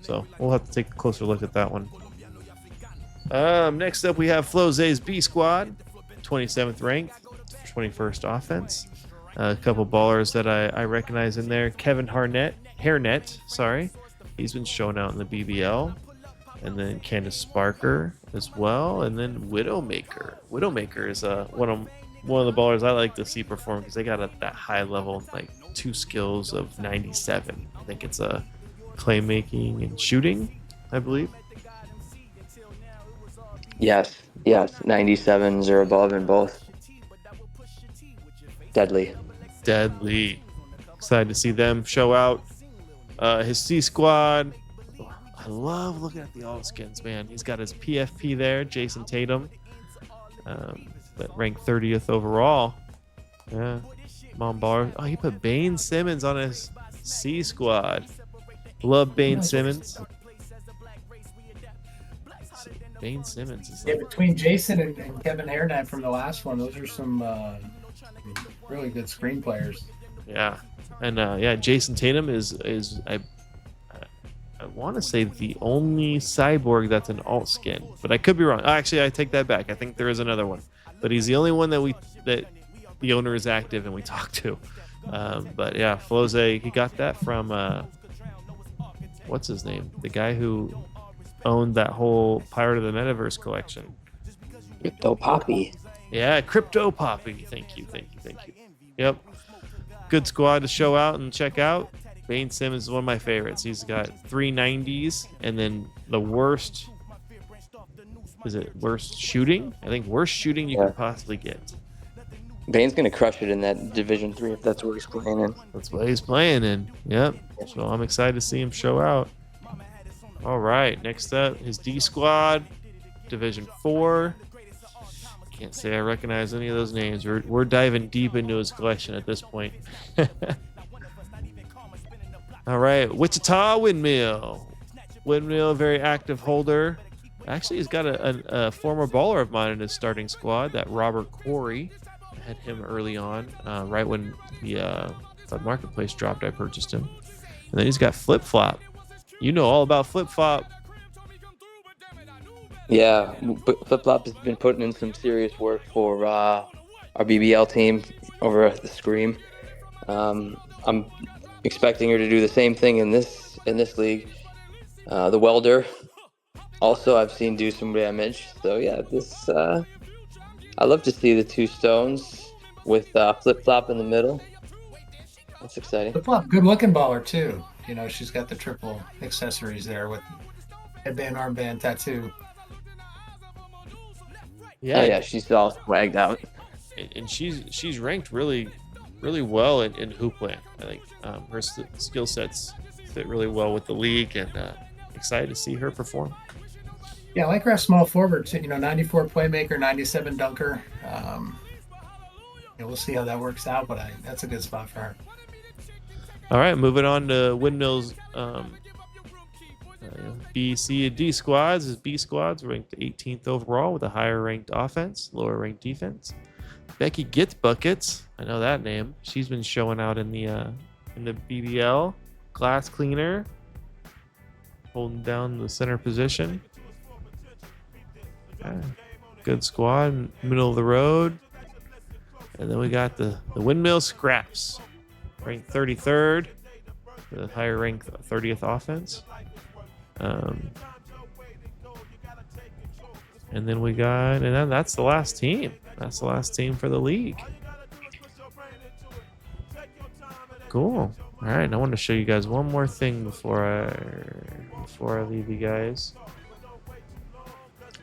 So we'll have to take a closer look at that one. Next up, we have Floze's B squad, 27th ranked, 21st offense. A couple ballers that I recognize in there. Kevin Hairnet, sorry. He's been shown out in the BBL. And then Candace Sparker as well. And then Widowmaker. Widowmaker is one of the ballers I like to see perform, because they got that high level, like 2 skills of 97. I think it's a playmaking and shooting, I believe. Yes, 97s or above in both. Deadly. Excited to see them show out. His C squad. I love looking at the all skins, man. He's got his PFP there, Jason Tatum, but ranked 30th overall. Yeah, Mom Bar. Oh, he put Bane Simmons on his C squad. Love Bane Simmons. Bane Simmons is between Jason and Kevin Hairnet from the last one, those are some really good screen players. Yeah, and Jason Tatum is I want to say the only cyborg that's an alt skin, but I could be wrong. Actually, I take that back. I think there is another one, but he's the only one that the owner is active and we talk to. But yeah, Floze, he got that from what's his name? The guy who owned that whole Pirate of the Metaverse collection. Crypto Poppy. Yeah, Crypto Poppy. Thank you. Yep. Good squad to show out and check out. Bane Simmons is one of my favorites. He's got 3 90s, and then the worst shooting? I think worst shooting you could possibly get. Bane's gonna crush it in that Division 3 if that's what he's playing in. That's what he's playing in. Yep. So I'm excited to see him show out. All right. Next up is D Squad, Division 4. Can't say I recognize any of those names. We're diving deep into his collection at this point. All right. Wichita Windmill. Windmill, very active holder. Actually, he's got a former baller of mine in his starting squad, that Robert Corey. I had him early on, right when the Flood Marketplace dropped. I purchased him. And then he's got Flip Flop. You know all about Flip Flop. Yeah, but Flip Flop has been putting in some serious work for our BBL team over at the Scream. I'm expecting her to do the same thing in this league. The Welder, also I've seen do some damage. So yeah, this I love to see the two stones with Flip Flop in the middle. That's exciting. Flip Flop, good looking baller too. You know, she's got the triple accessories there with headband, armband, tattoo. Yeah, yeah, she's all swagged out. And she's ranked really well in Hoopland. I think her skill sets fit really well with the league, and excited to see her perform. Yeah, I like her as small forward too. You know, 94 playmaker, 97 dunker. We'll see how that works out, but that's a good spot for her. All right, moving on to Windmill's B, C, and D squads. His B squads ranked 18th overall with a higher ranked offense, lower ranked defense. Becky Gets Buckets, I know that name. She's been showing out in the BBL. Glass cleaner, holding down the center position. Good squad, middle of the road. And then we got the Windmill Scraps, ranked 33rd, the higher ranked 30th offense. And then we got, and then that's the last team. That's the last team for the league. Cool. All right, I want to show you guys one more thing before I leave you guys.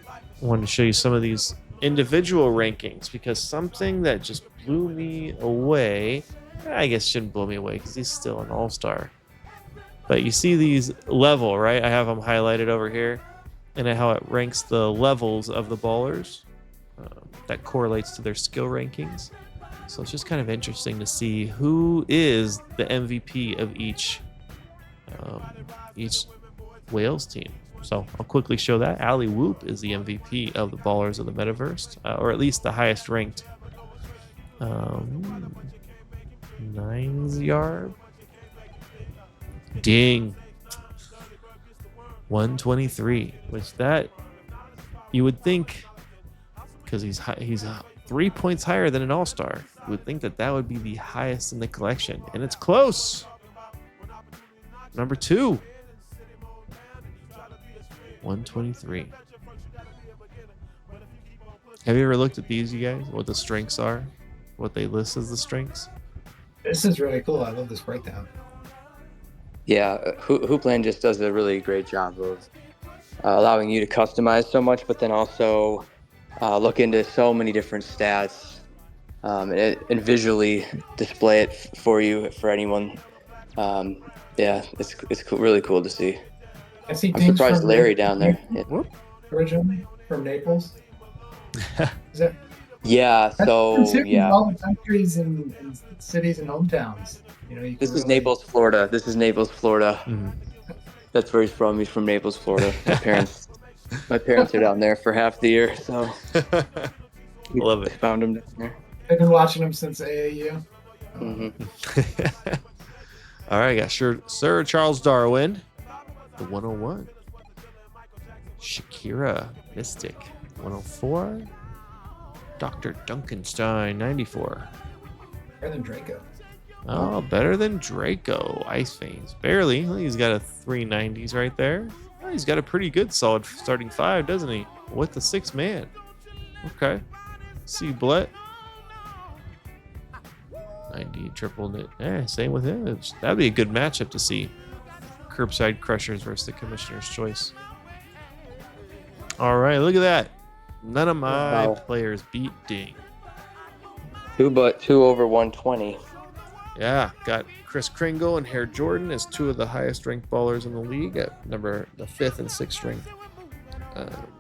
I wanted to show you some of these individual rankings, because something that just blew me away, I guess shouldn't blow me away because he's still an all-star. But you see these level, right? I have them highlighted over here, and how it ranks the levels of the ballers. That correlates to their skill rankings. So it's just kind of interesting to see who is the MVP of each Wales team. So I'll quickly show that. Ali Whoop is the MVP of the Ballers of the Metaverse, or at least the highest ranked. 9's yard. Ding. 123, which that you would think, because he's 3 points higher than an all-star, you would think that would be the highest in the collection, and it's close. Number 2, 123. Have you ever looked at these, you guys? What the strengths are? What they list as the strengths? This is really cool. I love this breakdown. Yeah, Hoopland just does a really great job of allowing you to customize so much, but then also look into so many different stats and visually display it for you, for anyone. Yeah, it's really cool to see. I'm surprised Larry down there. Yeah. Originally from Naples. Is it? Yeah. So yeah. All the countries and cities and hometowns. You know, this is Naples, Florida. Mm-hmm. That's where he's from. He's from Naples, Florida. My parents are down there for half the year, so love it. Found him down there. I've been watching him since AAU. Mm-hmm. All right, got Sir Charles Darwin, the 101. Shakira Mystic, 104. Dr. Duncanstein, 94. Better than Draco. Oh, better than Draco. Ice Veins. Barely. He's got a 390s right there. Oh, he's got a pretty good solid starting 5, doesn't he? With the 6 man. Okay. See Blett. 90 triple knit. Same with him. That'd be a good matchup to see. Curbside Crushers versus the Commissioner's Choice. All right, look at that. None of my players beat Ding. Two over 120. Yeah, got Chris Kringle and Hair Jordan as two of the highest ranked ballers in the league at the 5th and 6th strength.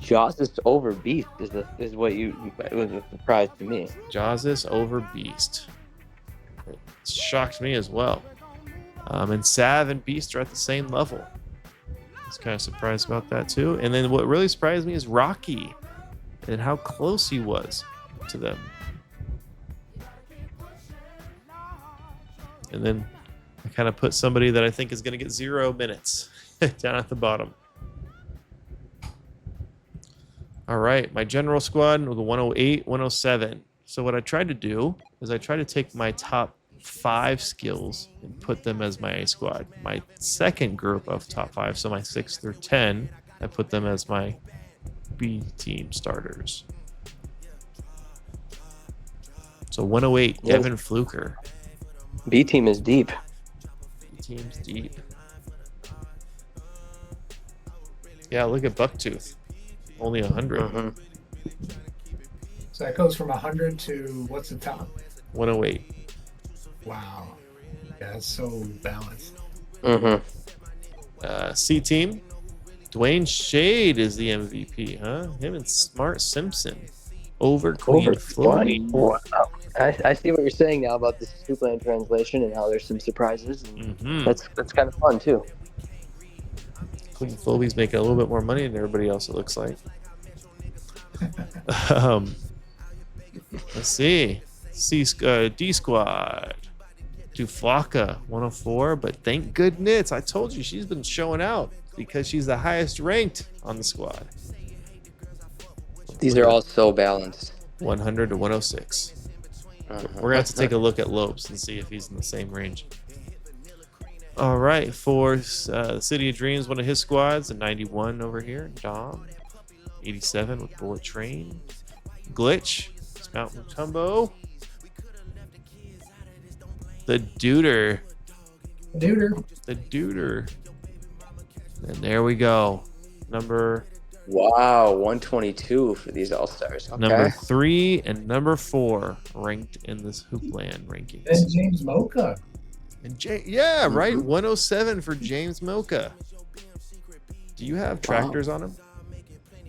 Jaws is over Beast is what it was a surprise to me. Jawsis over Beast. It shocked me as well. And Sav and Beast are at the same level. I was kind of surprised about that too. And then what really surprised me is Rocky and how close he was to them. And then I kind of put somebody that I think is going to get 0 minutes down at the bottom. All right, my general squad with a 108, 107. So what I tried to do is I tried to take my top 5 skills and put them as my A squad. My second group of top 5, so my 6 through 10, I put them as my B team starters. So 108, Yes. Devin Fluker. B team is deep. B team's deep. Yeah, look at Bucktooth. Only 100. Mm-hmm. So that goes from 100 to what's the top? 108. Wow. Yeah, that's so balanced. Mm-hmm. C team. Dwayne Shade is the MVP, huh? Him and Smart Simpson over Queen Floyd. Wow. I see what you're saying now about the Hoopland translation and how there's some surprises. And Mm-hmm. That's kind of fun too. Queen Floby's making a little bit more money than everybody else, it looks like. Let's see. D squad. Duflaka 104, but thank goodness I told you she's been showing out because she's the highest ranked on the squad. These are all so balanced. 100 to 106. Uh-huh. We're gonna have to take a look at Lopes and see if he's in the same range. All right, for City of Dreams, one of his squads, a 91 over here. Dom, 87 with Bullet Train. Glitch, Mount Mutombo. The Duder. The Duder. And there we go. Number Wow, 122 for these all stars. Okay. number 3 and number 4 ranked in this Hoopland rankings. Then James Mocha. And right. 107 for James Mocha. Do you have tractors on him?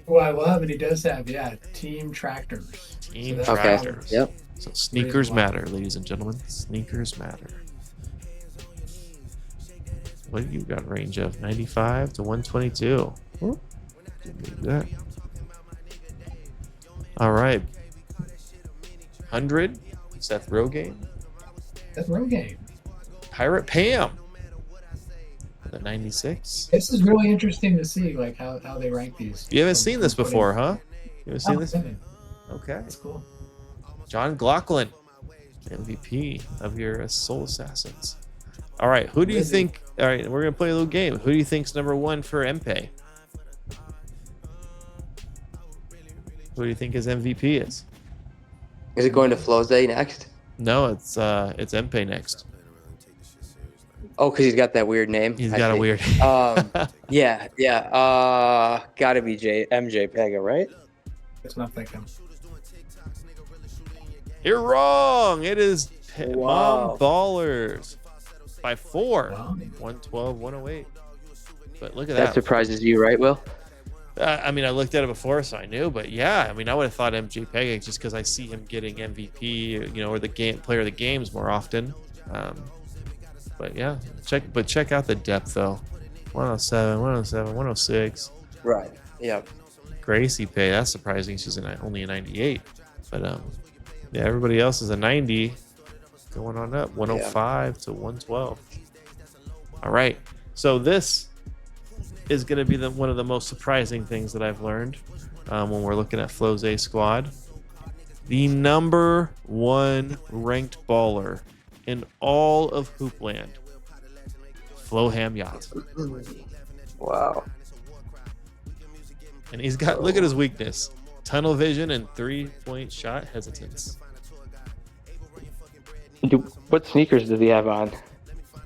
Well, but he does have, Team Tractors. Team that's Tractors. Yep. So sneakers matter, ladies and gentlemen. Sneakers matter. What do you got range of? 95 to 122. Didn't need that. All right. 100. Seth Rogaine. That's Rogaine. Pirate Pam. The 96. This is really interesting to see, like how they rank these. You haven't seen this before, huh? You haven't seen this? Okay. Okay. That's cool. John Glocklin, MVP of your Soul Assassins. All right, who do you think? All right, we're gonna play a little game. Who do you think's number 1 for MP? Who do you think his MVP is? Is it going to Floze next? No, it's MP next. Oh, because he's got that weird name. He's I got a see. weird. Yeah. Gotta be MJ Pega, right? That's what I'm thinking. You're wrong. It is Wow. Mom Ballers by 4. Wow. 112, 108. But look at That that. surprises you, right, Will? I mean, I looked at it before, so I knew. But yeah, I mean, I would have thought MJ Pega just because I see him getting MVP, or the game player of the games more often. But yeah, check out the depth though. 107, 107, 106. Right. Yeah. Gracie Pay, that's surprising. She's only a 98. But yeah, everybody else is a 90, going on up 105 to 112. All right, so this is going to be one of the most surprising things that I've learned when we're looking at Flo's A squad. The number 1 ranked baller in all of Hoopland, Flo Hamyat. Wow. And he's got, look at his weakness: tunnel vision and 3-point shot hesitance. What sneakers does he have on?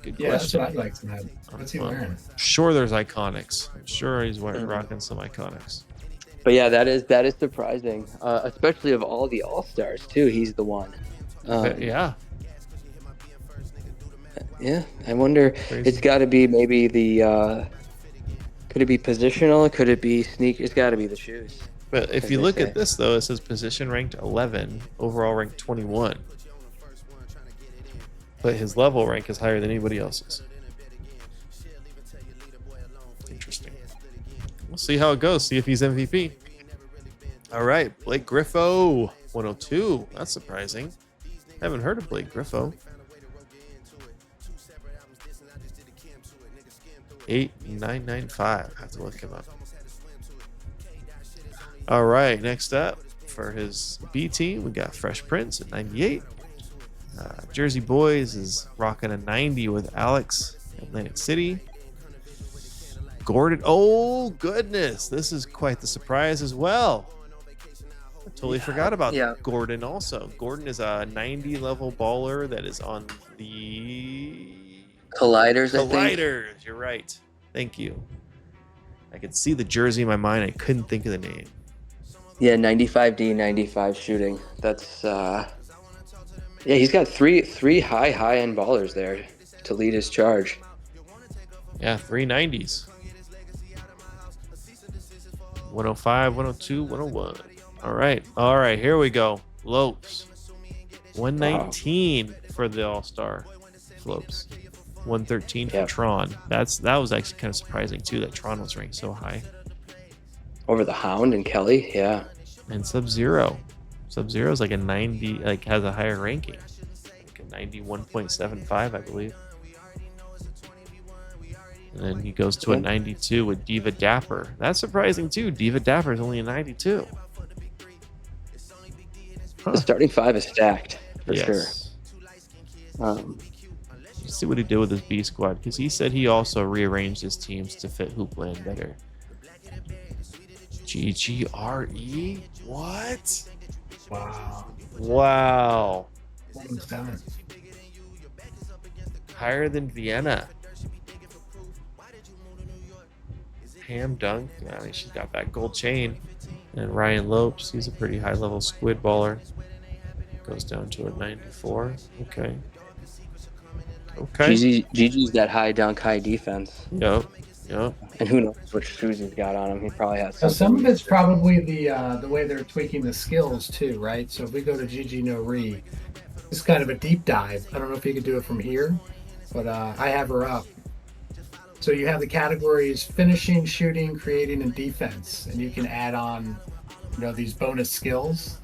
Good Yeah, that's question. what I'd like to know. What's he wearing? Sure, there's Iconics. I'm sure he's rocking some Iconics. But yeah, that is surprising, especially of all the all stars too. He's the one. Yeah, Yeah, I wonder. crazy. It's got to be maybe the. Could it be positional? Could it be sneak? It's got to be the shoes, But if as you they look say. at this, though, it says position ranked 11, overall ranked 21. But his level rank is higher than anybody else's. Interesting. We'll see how it goes. See if he's MVP. All right, Blake Griffo, 102. That's surprising. Haven't heard of Blake Griffo. 8995. I have to look him up. All right, next up for his B team, we got Fresh Prince at 98. Jersey Boys is rocking a 90 with Alex, Atlantic City. Gordon, oh goodness, this is quite the surprise as well. I totally forgot about Gordon also. Gordon is a 90 level baller that is on the Colliders, I think. Colliders. You're right. Thank you. I could see the jersey in my mind. I couldn't think of the name. Yeah, 95D, 95 shooting. That's yeah, he's got three high end ballers there to lead his charge. Yeah, 390s. 105, 102, 101. All right, here we go. Lopes. 119 for the All-Star. Lopes. 113 for Tron. That was actually kind of surprising too that Tron was ranked so high. Over the Hound and Kelly, yeah. And Sub-Zero. Sub-Zero is like a 90, like has a higher ranking. Like a 91.75, I believe. And then he goes to a 92 with Diva Dapper. That's surprising too. Diva Dapper is only a 92. Huh. The starting five is stacked for sure. Let's see what he did with his B squad, because he said he also rearranged his teams to fit Hoopland better. GGRE? What? Wow. Higher than Vienna. Pam Dunk, I mean, she's got that gold chain. And Ryan Lopes, he's a pretty high level squid baller. Goes down to a 94. Okay. Gigi's that high dunk, high defense. Yep. And who knows which shoes he's got on him. He probably has some of it's probably the way they're tweaking the skills too, right? So if we go to Gigi No Re, it's kind of a deep dive. I don't know if you could do it from here, but I have her up. So you have the categories finishing, shooting, creating, and defense, and you can add on, these bonus skills.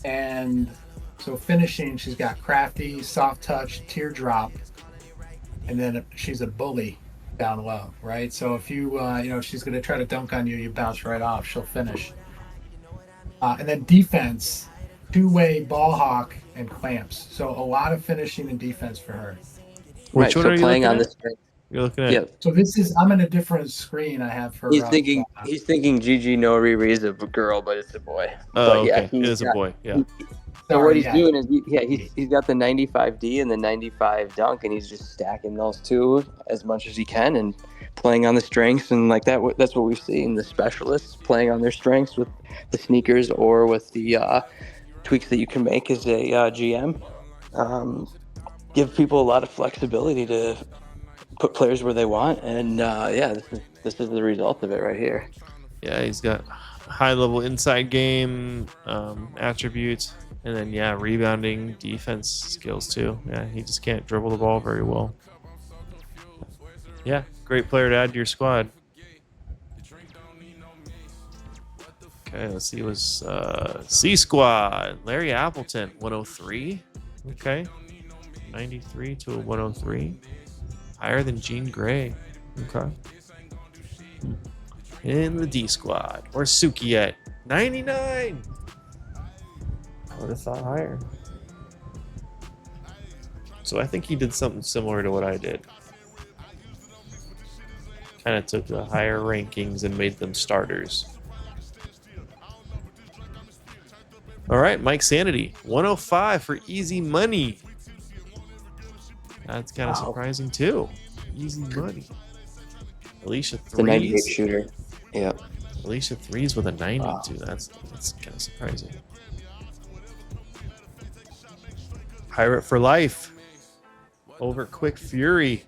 And so finishing, she's got crafty, soft touch, teardrop, and then she's a bully down low, right? So if you, she's going to try to dunk on you, you bounce right off, she'll finish. And then defense, two-way ball hawk and clamps. So a lot of finishing and defense for her. Which one are you playing on this? You're looking at. Yeah. So I'm in a different screen. I have her. He's thinking Gigi No Re is a girl, but it's a boy. Oh, okay. It is a boy. Yeah. So what he's doing is he's got the 95D and the 95 dunk, and he's just stacking those two as much as he can and playing on the strengths, and like that. That's what we've seen, the specialists playing on their strengths with the sneakers or with the tweaks that you can make as a GM. Give people a lot of flexibility to put players where they want, and this is the result of it right here. Yeah, he's got high level inside game attributes, and then rebounding, defense skills too. Yeah, he just can't dribble the ball very well. Yeah, great player to add to your squad. Okay, let's see. It was C squad. Larry Appleton, 103. Okay, 93 to a 103. Higher than Jean Grey. Okay. In the D squad. Where's Suki at? 99! I would have thought higher. So I think he did something similar to what I did. Kind of took the higher rankings and made them starters. All right, Mike Sanity. 105 for easy money. That's kind of surprising too. Easy money. Alicia Threes. The 98 shooter. Yeah. Alicia Threes with a 92. That's kind of surprising. Pirate for life over Quick Fury.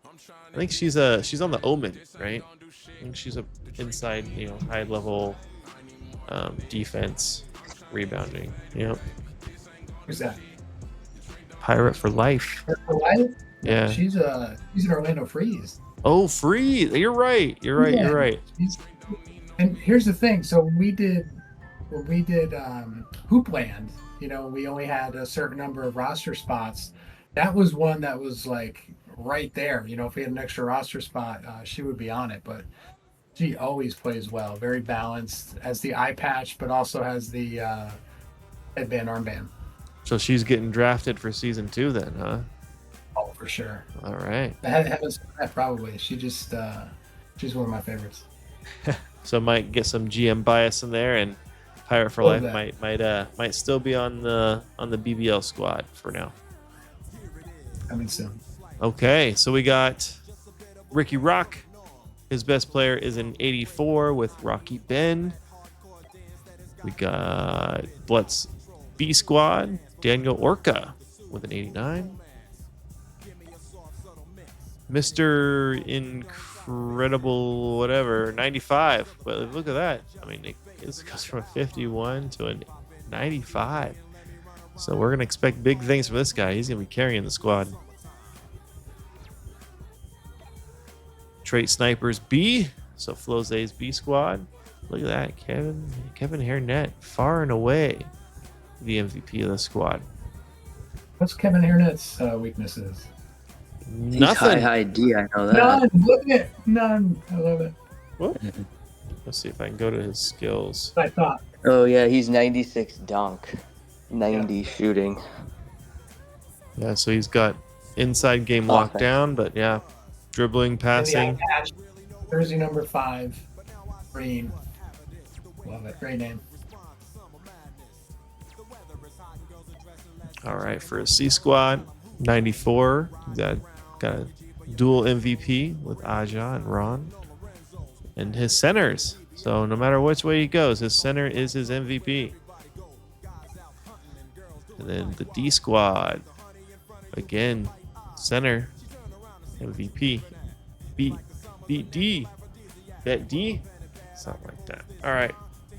I think she's on the Omen, right? I think she's a inside, high level defense rebounding. Yep. Who's that? Pirate for life. For life? Yeah. She's an Orlando Freeze. Oh, free. You're right. You're right. You're right. And here's the thing. So when we did Hoopland, we only had a certain number of roster spots. That was one that was like right there. If we had an extra roster spot, she would be on it. But she always plays well. Very balanced. Has the eye patch, but also has the headband, armband. So she's getting drafted for season 2 then, huh? Oh, for sure. All right. I haven't seen that probably. She's one of my favorites. So might get some GM bias in there, and Pirate for Love Life that. might still be on the BBL squad for now. Coming soon. Okay, so we got Ricky Rock. His best player is an 84 with Rocky Ben. We got Blutt's B squad, Daniel Orca with an 89. Mr. Incredible whatever, 95. But look at that. I mean, it goes from a 51 to a 95. So we're going to expect big things from this guy. He's going to be carrying the squad. Trait Snipers B. So Floze's B squad. Look at that. Kevin Hairnet, far and away the MVP of the squad. What's Kevin Hairnet's weaknesses? Nothing. He's high D, I know that. None. Look at it. None. I love it. Whoop. Let's see if I can go to his skills. I thought. Oh yeah, he's 96 dunk, 90 shooting. Yeah, so he's got inside game Offense. lockdown, but yeah, dribbling, And the passing. eye patch, jersey number 5, green. Love it. Great name. All right, for a C squad, 94. He's got a dual MVP with Aja and Ron. And his centers. So no matter which way he goes, his center is his MVP. And then the D squad. Again, center, MVP. Beat D. Bet D. Something like that. All right.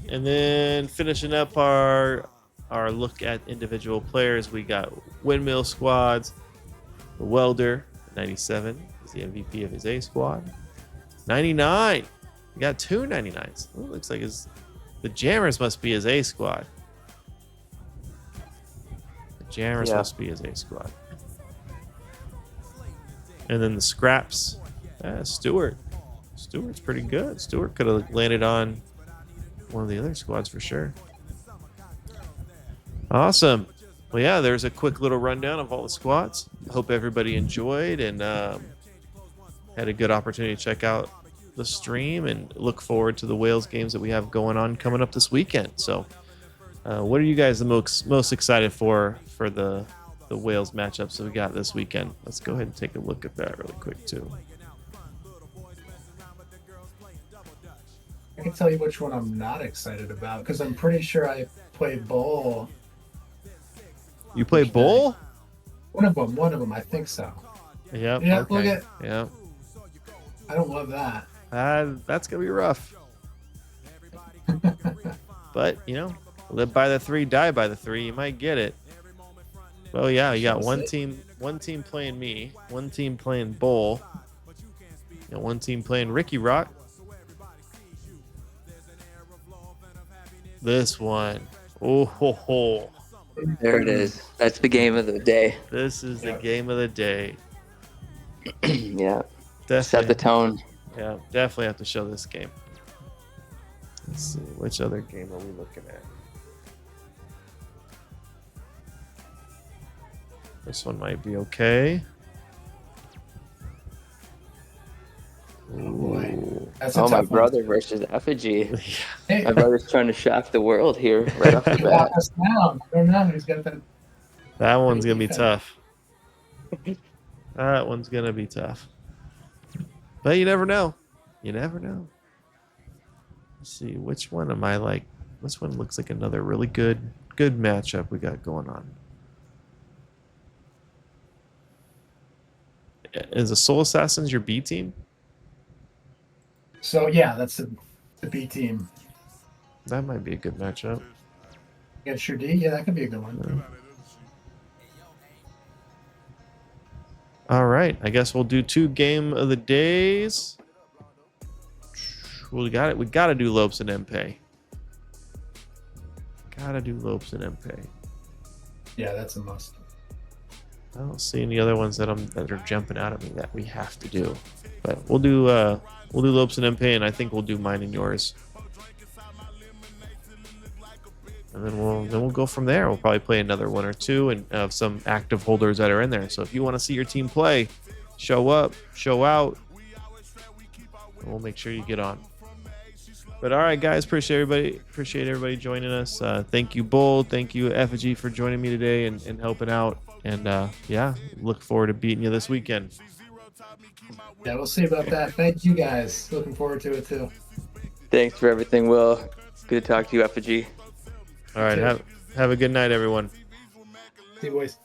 And then finishing up our look at individual players, we got Windmill squads. The Welder, 97, is the MVP of his A squad. 99. We got 2 99s. Ooh, looks like the Jammers must be his A squad. The Jammers must be his A squad. And then the Scraps, Stewart. Stewart's pretty good. Stewart could have landed on one of the other squads for sure. Awesome. Well, yeah, there's a quick little rundown of all the squads. Hope everybody enjoyed and had a good opportunity to check out the stream and look forward to the Wales games that we have going on coming up this weekend. So what are you guys the most excited for the Wales matchups that we got this weekend? Let's go ahead and take a look at that really quick too. I can tell you which one I'm not excited about because I'm pretty sure I played bowl. You play bowl? One of them. I think so. Yep. Yeah. Okay. Look at. Yeah. I don't love that. That's gonna be rough. But live by the 3, die by the 3. You might get it. Well, yeah, you got one team playing me, one team playing Bull, one team playing Ricky Rock. This one, oh ho ho! There it is. That's the game of the day. This is the game of the day. Yeah. Definitely. Set the tone. Yeah, definitely have to show this game. Let's see, which other game are we looking at? This one might be okay. Boy. That's a Oh, my tough one. brother versus Effigy. Hey, My brother's trying to shock the world here right off the bat. lock us down. I don't know. He's got that. That one's gonna be tough. That one's gonna be tough. But you never know. You never know. Let's see, which one am I like? This one looks like another really good matchup we got going on. Is the Soul Assassins your B team? So yeah, that's the B team. That might be a good matchup. Against your D, yeah, that could be a good one. All right, I guess we'll do 2 game of the days. We got it. We got to do Lopes and Mpe. Gotta do Lopes and Mpe. Yeah, that's a must. I don't see any other ones that are jumping out at me that we have to do. But we'll do Lopes and Mpe, and I think we'll do mine and yours. And then we'll go from there. We'll probably play another 1 or 2 and have some active holders that are in there. So if you want to see your team play, show up, show out, and we'll make sure you get on. But all right, guys, appreciate everybody joining us. Thank you, Bull. Thank you, Effigy, for joining me today and helping out. And yeah, look forward to beating you this weekend. Yeah, we'll see about that. Thank you guys. Looking forward to it too. Thanks for everything, Will. Good to talk to you, Effigy. All right, have a good night, everyone. See you, boys.